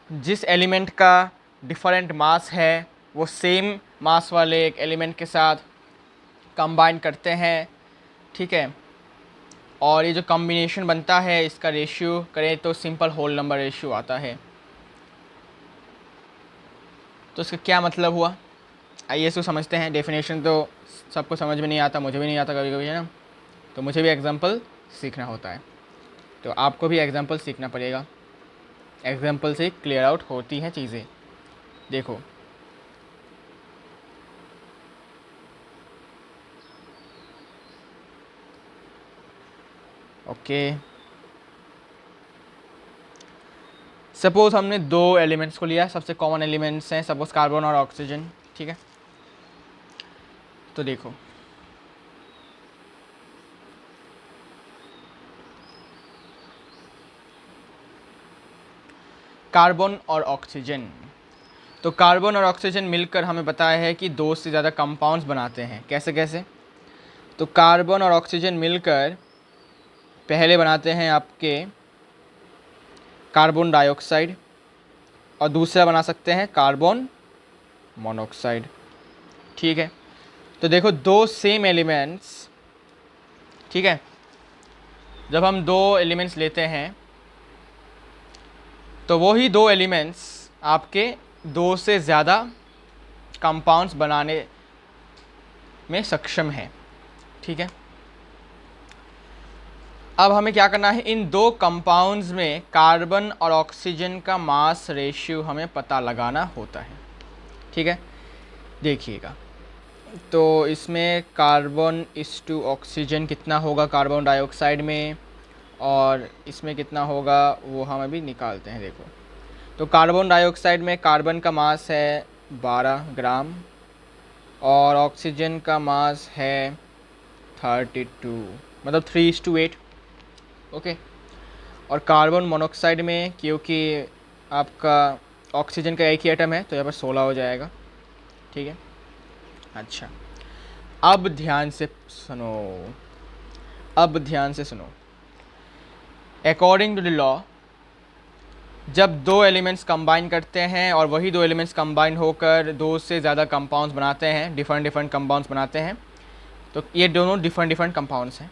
जिस एलिमेंट का डिफरेंट मास है वो सेम मास वाले एक एलिमेंट के साथ कंबाइन करते हैं। ठीक है, और ये जो कॉम्बिनेशन बनता है इसका रेशियो करें तो सिंपल होल नंबर रेशियो आता है। तो इसका क्या मतलब हुआ, आइए इसको समझते हैं। डेफिनेशन तो सबको समझ में नहीं आता, मुझे भी नहीं आता कभी कभी, है ना। तो मुझे भी एग्जांपल सीखना होता है, तो आपको भी एग्जांपल सीखना पड़ेगा। एग्जांपल से क्लियर आउट होती हैं चीज़ें। देखो, ओके, सपोज हमने दो एलिमेंट्स को लिया, सबसे कॉमन एलिमेंट्स हैं सपोज कार्बन और ऑक्सीजन। ठीक है, तो देखो कार्बन और ऑक्सीजन, तो कार्बन और ऑक्सीजन मिलकर हमें बताया है कि दो से ज़्यादा कंपाउंड्स बनाते हैं। कैसे कैसे? तो कार्बन और ऑक्सीजन मिलकर पहले बनाते हैं आपके कार्बन डाइऑक्साइड और दूसरा बना सकते हैं कार्बन मोनोऑक्साइड। ठीक है, तो देखो दो सेम एलिमेंट्स, ठीक है, जब हम दो एलिमेंट्स लेते हैं तो वही दो एलिमेंट्स आपके दो से ज़्यादा कंपाउंड्स बनाने में सक्षम है। ठीक है, अब हमें क्या करना है, इन दो कंपाउंड्स में कार्बन और ऑक्सीजन का मास रेशियो हमें पता लगाना होता है। ठीक है, देखिएगा, तो इसमें कार्बन इस टू ऑक्सीजन कितना होगा कार्बन डाइऑक्साइड में, और इसमें कितना होगा वो हम अभी निकालते हैं। देखो, तो कार्बन डाइऑक्साइड में कार्बन का मास है 12 ग्राम और ऑक्सीजन का मास है 32, मतलब 3:8। ओके, और कार्बन मोनोऑक्साइड में क्योंकि आपका ऑक्सीजन का एक ही एटम है तो यहाँ पर 16 हो जाएगा। ठीक है, अच्छा, अब ध्यान से सुनो, अकॉर्डिंग टू द लॉ, जब दो एलिमेंट्स कंबाइन करते हैं और वही दो एलिमेंट्स कंबाइन होकर दो से ज़्यादा कंपाउंड्स बनाते हैं, डिफरेंट कंपाउंड्स बनाते हैं, तो ये दोनों डिफरेंट कंपाउंड्स हैं।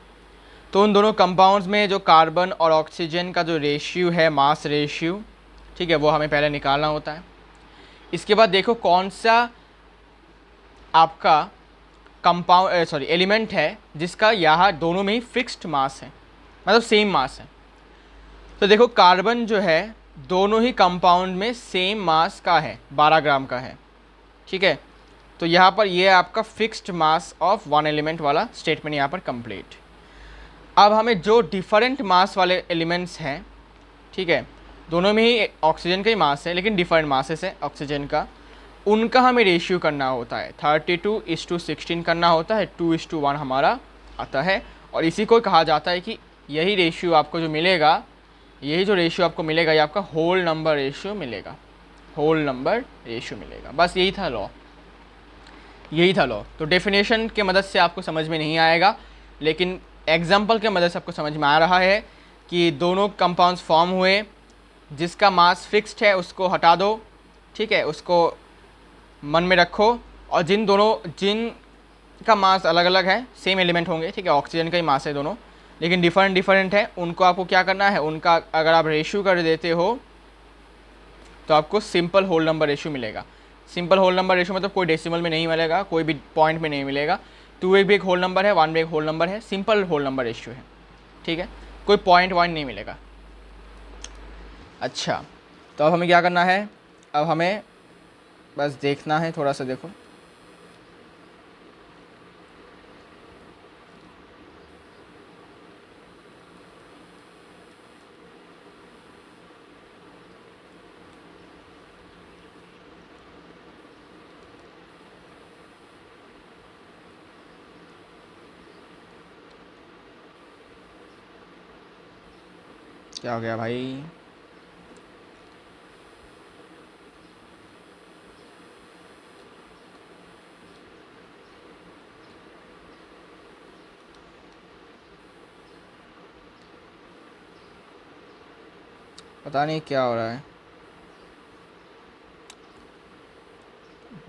तो उन दोनों कंपाउंड्स में जो कार्बन और ऑक्सीजन का जो रेशियो है, मास रेशियो, ठीक है, वो हमें पहले निकालना होता है। इसके बाद देखो कौन सा आपका कंपाउंड एलिमेंट है जिसका यहाँ दोनों में ही फिक्स्ड मास है, मतलब सेम मास है। तो देखो कार्बन जो है दोनों ही कंपाउंड में सेम मास का है, 12 ग्राम का है, ठीक है। तो यहाँ पर ये आपका fixed mass of one element वाला स्टेटमेंट यहाँ पर कंप्लीट। अब हमें जो डिफरेंट मास वाले एलिमेंट्स हैं, ठीक है, दोनों में ही ऑक्सीजन का ही मास है लेकिन डिफरेंट मासेस है ऑक्सीजन का, उनका हमें रेशियो करना होता है 32:16 करना होता है, 2:1 हमारा आता है। और इसी को कहा जाता है कि यही रेशियो आपको जो मिलेगा, यही जो रेशियो आपको मिलेगा ये आपका होल नंबर रेशियो मिलेगा, होल नंबर रेशियो मिलेगा। बस यही था लॉ, यही था लॉ। तो डेफिनेशन के मदद से आपको समझ में नहीं आएगा, लेकिन एग्जाम्पल के मदद से आपको समझ में आ रहा है कि दोनों कंपाउंड्स फॉर्म हुए, जिसका मास फिक्स्ड है उसको हटा दो, ठीक है, उसको मन में रखो, और जिन का मास अलग अलग है, सेम एलिमेंट होंगे, ठीक है, ऑक्सीजन का ही मास है दोनों, लेकिन डिफरेंट है, उनको आपको क्या करना है, उनका अगर आप रेशियो कर देते हो तो आपको सिंपल होल नंबर रेशियो मिलेगा। सिंपल होल नंबर रेशियो मतलब कोई डेसिमल में नहीं मिलेगा, कोई भी पॉइंट में नहीं मिलेगा। 2 भी एक होल नंबर है, 1 भी एक होल नंबर है, सिंपल होल नंबर रेशियो है, ठीक है, कोई पॉइंट नहीं मिलेगा। अच्छा, तो अब हमें क्या करना है, अब हमें बस देखना है, थोड़ा सा देखो, क्या हो गया भाई। पता नहीं क्या हो रहा है,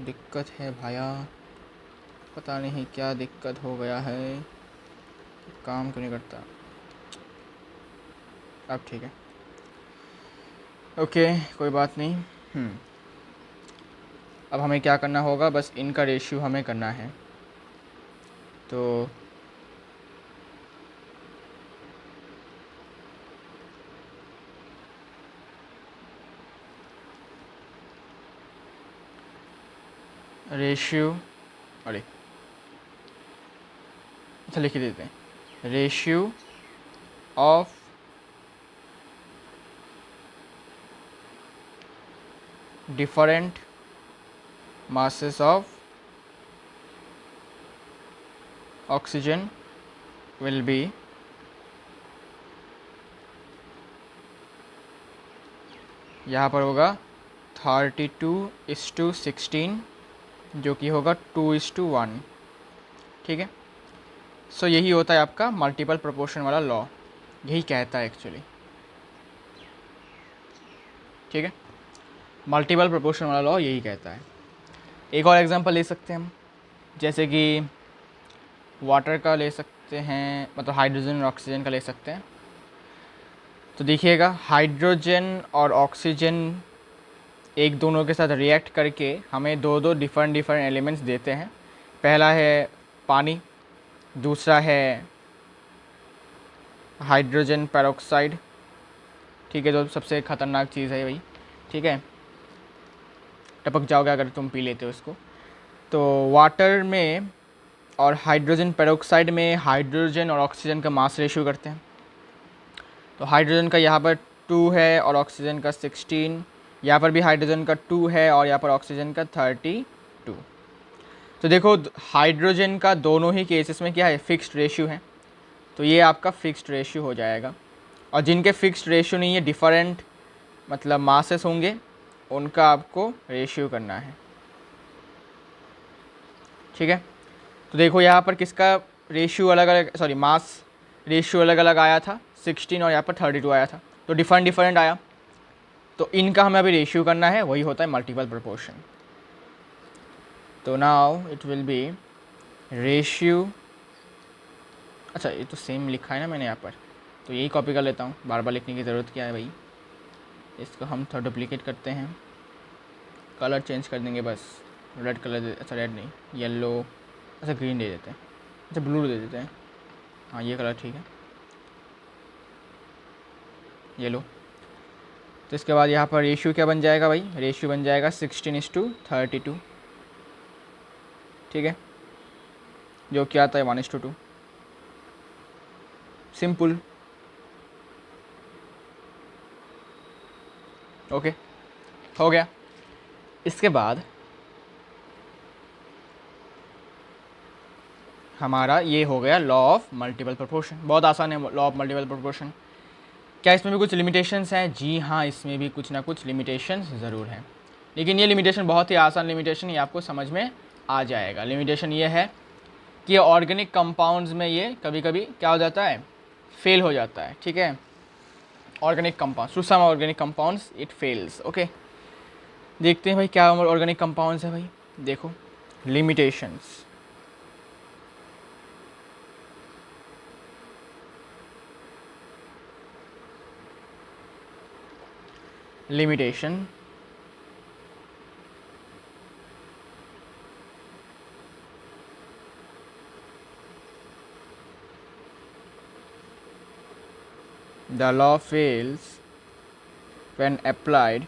दिक्कत है भाया, पता नहीं क्या दिक्कत हो गया है, काम क्यों नहीं करता। अब ठीक है, ओके, कोई बात नहीं। अब हमें क्या करना होगा, बस इनका रेशियो हमें करना है। तो रेशियो, अरे अच्छा लिख ही देते हैं, ratio of different masses of oxygen will be यहाँ पर होगा 32:16, जो कि होगा 2:1, ठीक है। सो यही होता है आपका मल्टीपल प्रोपोर्शन वाला लॉ, यही कहता है एक्चुअली, ठीक है, मल्टीपल प्रोपोर्शन वाला लॉ यही कहता है। एक और एग्जांपल ले सकते हैं हम, जैसे कि वाटर का ले सकते हैं, मतलब हाइड्रोजन और ऑक्सीजन का ले सकते हैं। तो देखिएगा, हाइड्रोजन और ऑक्सीजन एक दोनों के साथ रिएक्ट करके हमें दो डिफरेंट एलिमेंट्स देते हैं। पहला है पानी, दूसरा है हाइड्रोजन पेरोक्साइड, ठीक है, जो सबसे ख़तरनाक चीज़ है भाई, ठीक है, टपक जाओगे अगर तुम पी लेते हो इसको। तो वाटर में और हाइड्रोजन पेरोक्साइड में हाइड्रोजन और ऑक्सीजन का मास रेशियो करते हैं। तो हाइड्रोजन का यहाँ पर 2 है और ऑक्सीजन का 16, यहाँ पर भी हाइड्रोजन का 2 है और यहाँ पर ऑक्सीजन का 32। तो देखो हाइड्रोजन का दोनों ही केसेस में क्या है, फिक्स्ड रेशियो है, तो ये आपका फिक्स्ड रेशियो हो जाएगा। और जिनके फिक्स्ड रेशियो नहीं है, डिफरेंट मतलब मासेस होंगे, उनका आपको रेशियो करना है, ठीक है। तो देखो यहाँ पर किसका रेशियो अलग अलग, सॉरी मास रेशियो अलग अलग आया था, 16 और यहाँ पर 32 आया था, तो डिफरेंट आया। तो इनका हमें अभी रेशियो करना है, वही होता है मल्टीपल प्रोपोर्शन। तो now it will be ratio अच्छा ये तो सेम लिखा है ना मैंने यहाँ पर, तो यही कॉपी कर लेता हूँ, बार बार लिखने की ज़रूरत क्या है भाई। इसको हम थोड़ा डुप्लीकेट करते हैं, कलर चेंज कर देंगे बस, रेड कलर दे, अच्छा रेड नहीं, येलो, अच्छा ग्रीन दे देते हैं, अच्छा ब्लू दे देते हैं, हाँ ये कलर ठीक है, येलो। तो इसके बाद यहाँ पर रेशियो क्या बन जाएगा भाई, रेशियो बन जाएगा 16:32, ठीक है, जो क्या आता है 1:2, सिंपल। ओके हो गया। इसके बाद हमारा ये हो गया लॉ ऑफ मल्टीपल प्रोपोर्शन, बहुत आसान है लॉ ऑफ मल्टीपल प्रोपोर्शन। क्या इसमें भी कुछ लिमिटेशंस हैं? जी हाँ, इसमें भी कुछ ना कुछ लिमिटेशंस ज़रूर हैं, लेकिन ये लिमिटेशन बहुत ही आसान लिमिटेशन, ये आपको समझ में आ जाएगा। लिमिटेशन ये है कि ऑर्गेनिक कंपाउंड्स में ये कभी कभी क्या हो जाता है, फेल हो जाता है, ठीक है। Organic compounds, to some organic compounds it fails. Okay, देखते हैं भाई क्या ऑर्गेनिक कंपाउंड्स है भाई। देखो limitations, limitation the law fails when applied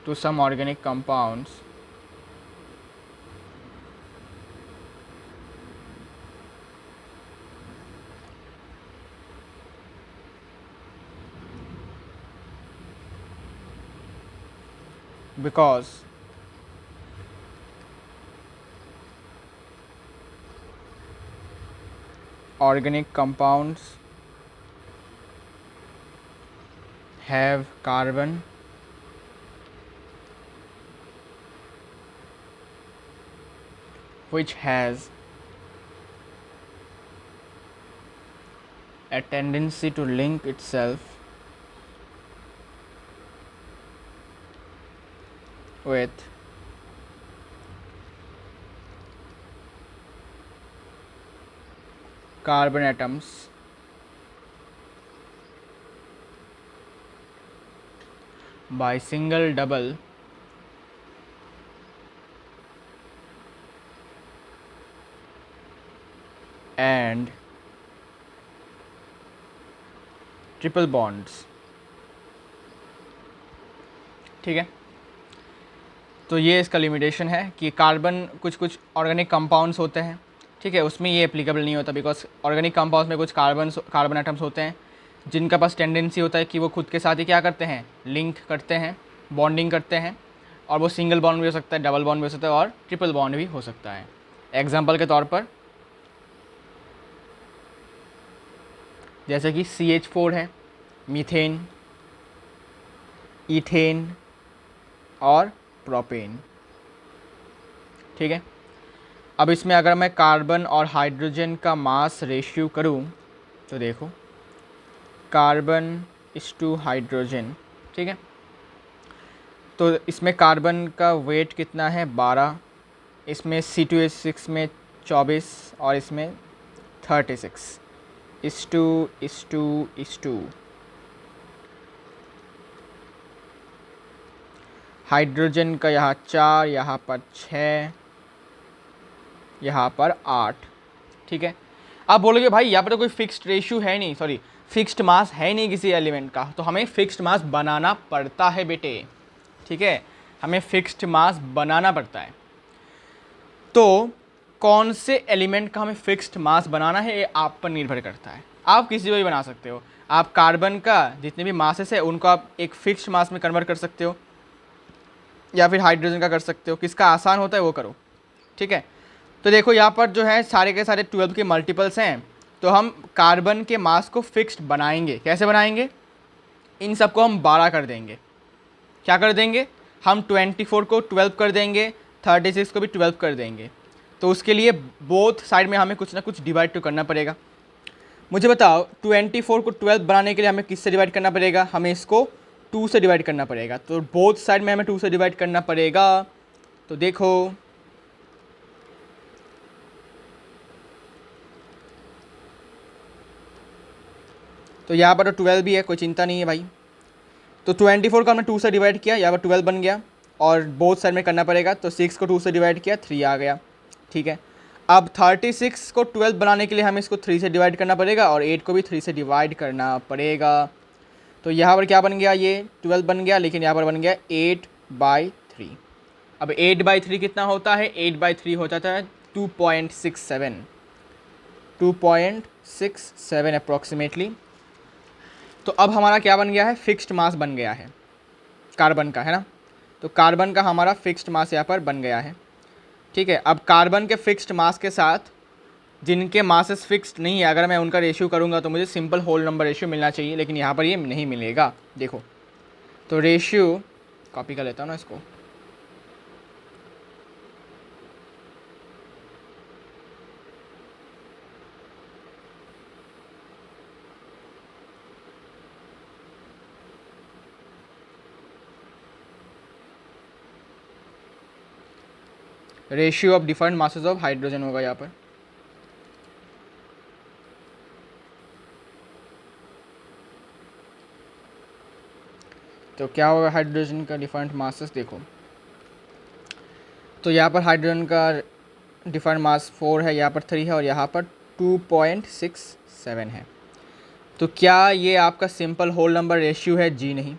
to some organic compounds because organic compounds have carbon which has a tendency to link itself with carbon atoms by single, double, and triple bonds, ठीक है। तो ये इसका limitation है कि carbon कुछ कुछ organic compounds होते हैं, ठीक है, उसमें ये एप्लीकेबल नहीं होता, बिकॉज ऑर्गेनिक कंपाउंड्स में कुछ कार्बन एटम्स होते हैं जिनका पास टेंडेंसी होता है कि वो खुद के साथ ही क्या करते हैं, लिंक करते हैं, बॉन्डिंग करते हैं, और वो सिंगल बॉन्ड भी हो सकता है, डबल बॉन्ड भी हो सकता है, और ट्रिपल बॉन्ड भी हो सकता है। एग्जाम्पल के तौर पर जैसे कि CH4 है, मीथेन, ईथेन और प्रोपेन, ठीक है। अब इसमें अगर मैं कार्बन और हाइड्रोजन का मास रेशियो करूं तो देखो कार्बन इस टू हाइड्रोजन, ठीक है, तो इसमें कार्बन का वेट कितना है 12, इसमें C2H6 में 24 और इसमें 36, इस टू। हाइड्रोजन का यहाँ 4, यहाँ पर 6, यहाँ पर 8, ठीक है। आप बोलोगे भाई यहाँ पर तो कोई फिक्स्ड रेशियो है नहीं, सॉरी फिक्स्ड मास है नहीं किसी एलिमेंट का, तो हमें फिक्स्ड मास बनाना पड़ता है बेटे, ठीक है, हमें फिक्स्ड मास बनाना पड़ता है। तो कौन से एलिमेंट का हमें फिक्स्ड मास बनाना है ये आप पर निर्भर करता है। आप किसी को भी बना सकते हो, आप कार्बन का जितने भी मासेस है उनको आप एक फिक्स्ड मास में कन्वर्ट कर सकते हो, या फिर हाइड्रोजन का कर सकते हो, किसका आसान होता है वो करो, ठीक है। तो देखो यहाँ पर जो है सारे के सारे 12 के मल्टीपल्स हैं, तो हम कार्बन के मास को फिक्स्ड बनाएंगे। कैसे बनाएंगे, इन सबको हम 12 कर देंगे। क्या कर देंगे, हम 24 को 12 कर देंगे, 36 को भी 12 कर देंगे। तो उसके लिए बोथ साइड में हमें कुछ ना कुछ डिवाइड तो करना पड़ेगा। मुझे बताओ 24 को 12 बनाने के लिए हमें किससे डिवाइड करना पड़ेगा, हमें इसको 2 से डिवाइड करना पड़ेगा। तो बोथ साइड में हमें 2 से डिवाइड करना पड़ेगा। तो देखो तो यहाँ पर तो 12 भी है, कोई चिंता नहीं है भाई। तो 24 को हमने 2 से डिवाइड किया, यहाँ पर 12 बन गया और बोथ साइड में करना पड़ेगा। तो 6 को 2 से डिवाइड किया, 3 आ गया, ठीक है। अब 36 को 12 बनाने के लिए हमें इसको 3 से डिवाइड करना पड़ेगा और 8 को भी 3 से डिवाइड करना पड़ेगा। तो यहाँ पर क्या बन गया, ये 12 बन गया, लेकिन यहाँ पर बन गया 8/3। अब 8/3 कितना होता है, 8/3 हो जाता है 2.67 अप्रॉक्सीमेटली। तो अब हमारा क्या बन गया है, फिक्स्ड मास बन गया है कार्बन का, है ना। तो कार्बन का हमारा फिक्स्ड मास यहाँ पर बन गया है, ठीक है। अब कार्बन के फिक्स्ड मास के साथ जिनके मासेस फिक्स्ड नहीं है, अगर मैं उनका रेशियो करूँगा तो मुझे सिंपल होल नंबर रेशियो मिलना चाहिए, लेकिन यहाँ पर ये नहीं मिलेगा। देखो, तो रेशियो कॉपी कर लेता हूँ ना इसको। Ratio of different masses of hydrogen होगा यहाँ पर। तो क्या होगा हाइड्रोजन का डिफरेंट मासेस, देखो तो यहाँ पर हाइड्रोजन का डिफरेंट मास 4 है, यहाँ पर 3 है और यहाँ पर 2.67 है। तो क्या ये आपका सिंपल होल नंबर रेशियो है? जी नहीं,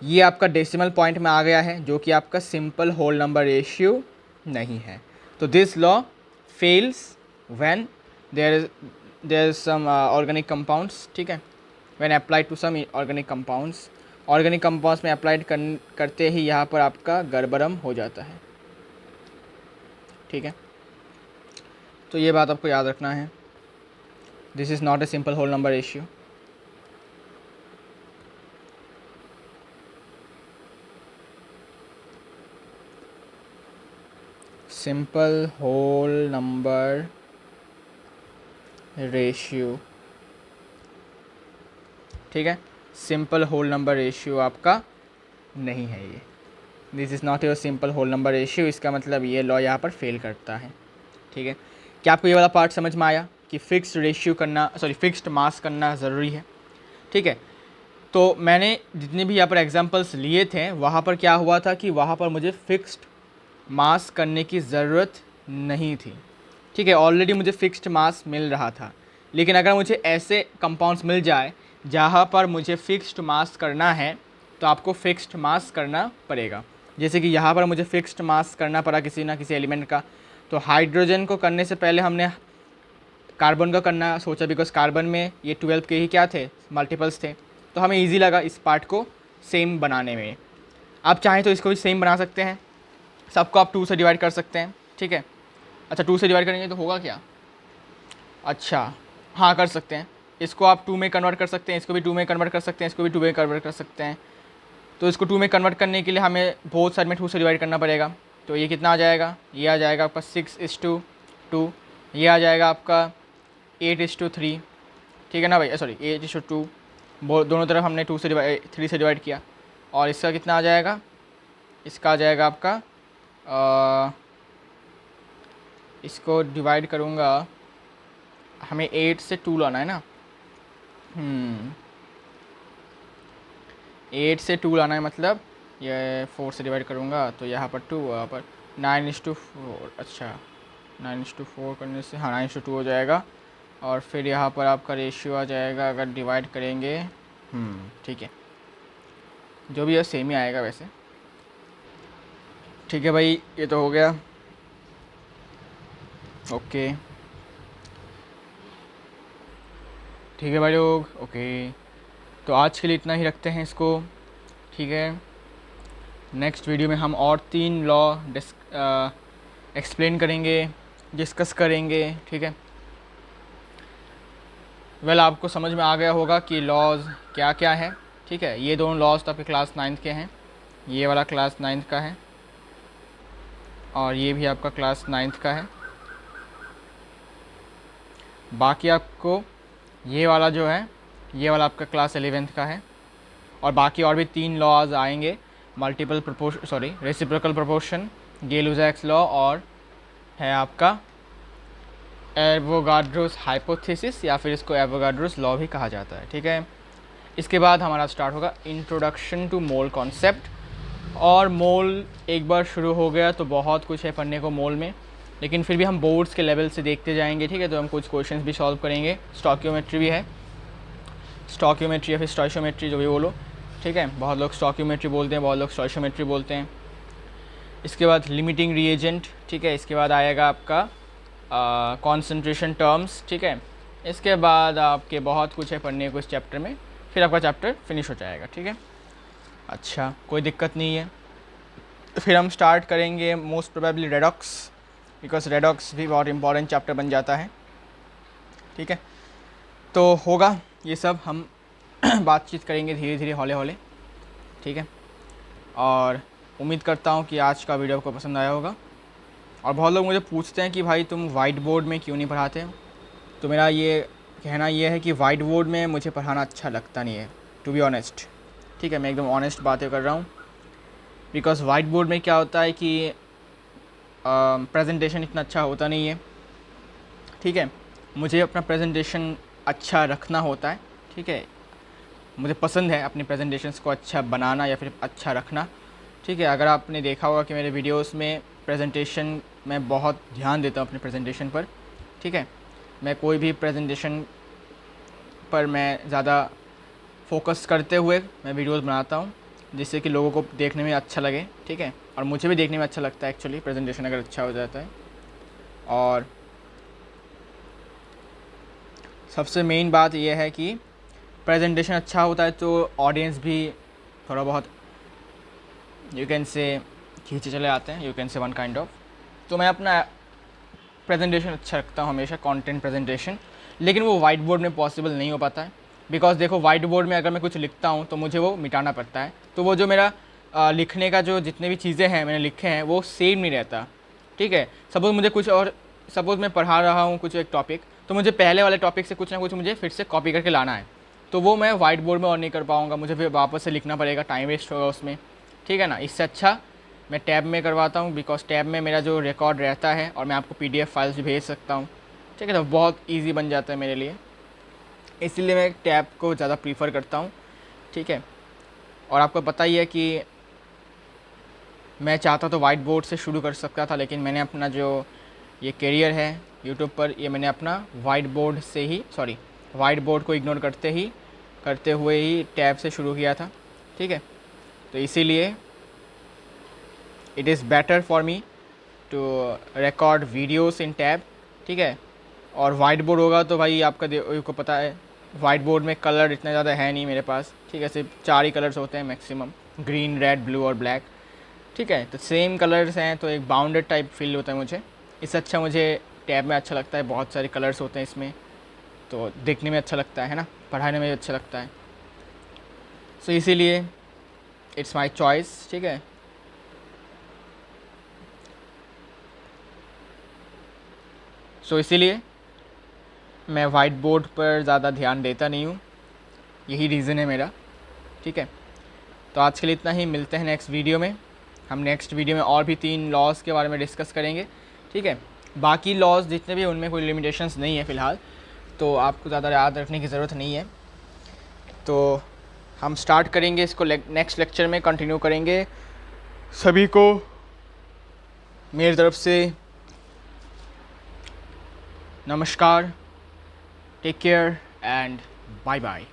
ये आपका डेसिमल पॉइंट में आ गया है, जो कि आपका सिंपल होल नंबर रेशियो नहीं है। तो this law fails when there is some organic compounds, ठीक है, when applied to some organic compounds. Organic compounds में अप्लाइड करते ही यहाँ पर आपका गड़बड़म हो जाता है, ठीक है। तो ये बात आपको याद रखना है, this is not a simple whole number ratio. Simple whole number ratio, ठीक है, सिंपल होल नंबर रेशियो आपका नहीं है ये। This is not your simple whole number ratio. इसका मतलब ये लॉ यहाँ पर फेल करता है, ठीक है। क्या आपको ये वाला पार्ट समझ में आया कि फिक्स्ड रेशियो करना, सॉरी फिक्स्ड मास करना ज़रूरी है, ठीक है। तो मैंने जितने भी यहाँ पर एग्जांपल्स लिए थे, वहाँ पर क्या हुआ था कि वहाँ पर मुझे फिक्स्ड मास करने की ज़रूरत नहीं थी, ठीक है। ऑलरेडी मुझे फिक्स्ड मास मिल रहा था। लेकिन अगर मुझे ऐसे कंपाउंड्स मिल जाए जहाँ पर मुझे फिक्स्ड मास करना है, तो आपको फिक्स्ड मास करना पड़ेगा। जैसे कि यहाँ पर मुझे फिक्स्ड मास करना पड़ा किसी ना किसी एलिमेंट का। तो हाइड्रोजन को करने से पहले हमने कार्बन का करना सोचा, बिकॉज कार्बन में ये 12 के ही क्या थे, मल्टीपल्स थे। तो हमें ईजी लगा इस पार्ट को सेम बनाने में। आप चाहें तो इसको भी सेम बना सकते हैं, सबको आप 2 से डिवाइड कर सकते हैं, ठीक है। अच्छा, 2 से डिवाइड करेंगे तो होगा क्या, अच्छा हाँ कर सकते हैं। इसको आप 2 में कन्वर्ट कर सकते हैं, इसको भी 2 में कन्वर्ट कर सकते हैं, इसको भी 2 में कन्वर्ट कर सकते हैं। तो इसको 2 में कन्वर्ट करने के लिए हमें बोथ साइड में 2 से डिवाइड करना पड़ेगा। तो ये कितना आ जाएगा, ये आ जाएगा आपका 6:2, ये आ जाएगा आपका 8:3, ठीक है ना भाई, सॉरी 8:2। दोनों तरफ हमने 3 से डिवाइड किया। और इसका कितना आ जाएगा, इसका आ जाएगा आपका इसको डिवाइड करूँगा, हमें 8 से 2 लाना है ना, 8 से 2 लाना है, मतलब ये 4 से डिवाइड करूँगा तो यहाँ पर 2, यहाँ पर 9:4। अच्छा 9:4 करने से हाँ 9:2 हो जाएगा। और फिर यहाँ पर आपका रेशियो आ जाएगा अगर डिवाइड करेंगे, ठीक है, जो भी है सेम ही आएगा वैसे, ठीक है भाई। ये तो हो गया, ओके, ठीक है भाई लोग, ओके। तो आज के लिए इतना ही रखते हैं इसको, ठीक है। नेक्स्ट वीडियो में हम और 3 लॉ एक्सप्लेन करेंगे, डिस्कस करेंगे, ठीक है। वेल आपको समझ में आ गया होगा कि लॉज क्या क्या है, ठीक है। ये दोनों लॉज तो आपके क्लास 9th के हैं, ये वाला क्लास 9th का है और ये भी आपका क्लास 9th का है। बाकी आपको ये वाला जो है, ये वाला आपका क्लास 11th का है। और बाकी और भी 3 लॉज आएंगे, multiple proportion, sorry reciprocal proportion, Gay Lussac's law, और है आपका एवोगाड्रोस हाइपोथेसिस, या फिर इसको एवोगाड्रोस लॉ भी कहा जाता है, ठीक है। इसके बाद हमारा स्टार्ट होगा इंट्रोडक्शन टू मोल कॉन्सेप्ट। और मोल एक बार शुरू हो गया तो बहुत कुछ है पढ़ने को मोल में, लेकिन फिर भी हम बोर्ड्स के लेवल से देखते जाएंगे, ठीक है। तो हम कुछ क्वेश्चंस भी सॉल्व करेंगे, स्टॉकियोमेट्री भी है, स्टॉकियोमेट्री या फिर स्टॉइशियोमेट्री जो भी बोलो, ठीक है। बहुत लोग स्टॉकियोमेट्री बोलते हैं, बहुत लोग स्टॉइशियोमेट्री बोलते हैं। इसके बाद लिमिटिंग रिएजेंट, ठीक है। इसके बाद आएगा आपका कॉन्सेंट्रेशन टर्म्स, ठीक है। इसके बाद आपके बहुत कुछ है पढ़ने को इस चैप्टर में, फिर आपका चैप्टर फिनिश हो जाएगा, ठीक है। अच्छा, कोई दिक्कत नहीं है। फिर हम स्टार्ट करेंगे most probably redox, because redox भी बहुत इंपॉर्टेंट चैप्टर बन जाता है, ठीक है। तो होगा ये सब, हम बातचीत करेंगे धीरे धीरे, हौले हौले, ठीक है। और उम्मीद करता हूँ कि आज का वीडियो आपको पसंद आया होगा। और बहुत लोग मुझे पूछते हैं कि भाई तुम वाइट बोर्ड में क्यों नहीं पढ़ाते हो, तो मेरा ये कहना ये है कि वाइट बोर्ड में मुझे पढ़ाना अच्छा लगता नहीं है, टू बी ऑनेस्ट, ठीक है। मैं एकदम ऑनेस्ट बातें कर रहा हूँ। बिकॉज़ वाइट बोर्ड में क्या होता है कि प्रेजेंटेशन इतना अच्छा होता नहीं है, ठीक है। मुझे अपना प्रेजेंटेशन अच्छा रखना होता है, ठीक है। मुझे पसंद है अपनी प्रेजेंटेशंस को अच्छा बनाना या फिर अच्छा रखना, ठीक है। अगर आपने देखा होगा कि मेरे वीडियोस में प्रेजेंटेशन मैं बहुत ध्यान देता हूँ अपने प्रेजेंटेशन पर, ठीक है। मैं कोई भी प्रेजेंटेशन पर मैं ज़्यादा फोकस करते हुए मैं वीडियोस बनाता हूँ, जिससे कि लोगों को देखने में अच्छा लगे, ठीक है। और मुझे भी देखने में अच्छा लगता है एक्चुअली, प्रेजेंटेशन अगर अच्छा हो जाता है। और सबसे मेन बात यह है कि प्रेजेंटेशन अच्छा होता है तो ऑडियंस भी थोड़ा बहुत यू कैन से खींचे चले आते हैं, you can say one kind of. तो मैं अपना प्रेजेंटेशन अच्छा रखता हूँ हमेशा, कंटेंट प्रेजेंटेशन, लेकिन वो वाइट बोर्ड में पॉसिबल नहीं हो पाता है। बिकॉज देखो, वाइट बोर्ड में अगर मैं कुछ लिखता हूँ तो मुझे वो मिटाना पड़ता है, तो वो जो मेरा लिखने का जो जितने भी चीज़ें हैं मैंने लिखे हैं वो सेम नहीं रहता, ठीक है। सपोज़ मुझे कुछ और, सपोज़ मैं पढ़ा रहा हूँ कुछ एक टॉपिक, तो मुझे पहले वाले टॉपिक से कुछ ना कुछ मुझे फिर से कॉपी करके लाना है, तो वो मैं वाइट बोर्ड में और नहीं कर पाऊँगा, मुझे फिर वापस से लिखना पड़ेगा, टाइम वेस्ट होगा उसमें, ठीक है ना। इससे अच्छा मैं टैब में करवाता हूँ, बिकॉज टैब में मेरा जो रिकॉर्ड रहता है और मैं आपको PDF फाइल्स भी भेज सकता हूँ, ठीक है। तो बहुत ईजी बन जाता है मेरे लिए, इसीलिए मैं टैब को ज़्यादा प्रीफर करता हूँ, ठीक है। और आपको पता ही है कि मैं चाहता तो वाइट बोर्ड से शुरू कर सकता था, लेकिन मैंने अपना जो ये करियर है यूट्यूब पर, ये मैंने अपना वाइट बोर्ड को इग्नोर करते हुए ही टैब से शुरू किया था, ठीक है। तो इसीलिए it is better for me to record videos in tab, ठीक है। और वाइट बोर्ड होगा तो भाई आपको पता है वाइट बोर्ड में कलर इतना ज़्यादा है नहीं मेरे पास, ठीक है। सिर्फ 4 ही कलर्स होते हैं मैक्सिमम, ग्रीन, रेड, ब्लू और ब्लैक, ठीक है। तो सेम कलर्स हैं तो एक बाउंडेड टाइप फील होता है मुझे। इससे अच्छा मुझे टैब में अच्छा लगता है, बहुत सारे कलर्स होते हैं इसमें, तो देखने में अच्छा लगता है ना, पढ़ाने में भी अच्छा लगता है। सो इसीलिए इट्स माई चॉइस, ठीक है। सो इसीलिए मैं वाइट बोर्ड पर ज़्यादा ध्यान देता नहीं हूँ, यही रीज़न है मेरा, ठीक है। तो आज के लिए इतना ही, मिलते हैं नेक्स्ट वीडियो में। हम नेक्स्ट वीडियो में और भी 3 लॉज के बारे में डिस्कस करेंगे, ठीक है। बाकी लॉज जितने भी उनमें कोई लिमिटेशंस नहीं है फ़िलहाल, तो आपको ज़्यादा याद रखने की ज़रूरत नहीं है। तो हम स्टार्ट करेंगे इसको नेक्स्ट लेक्चर में कंटिन्यू करेंगे। सभी को मेरी तरफ से नमस्कार, take care and bye bye.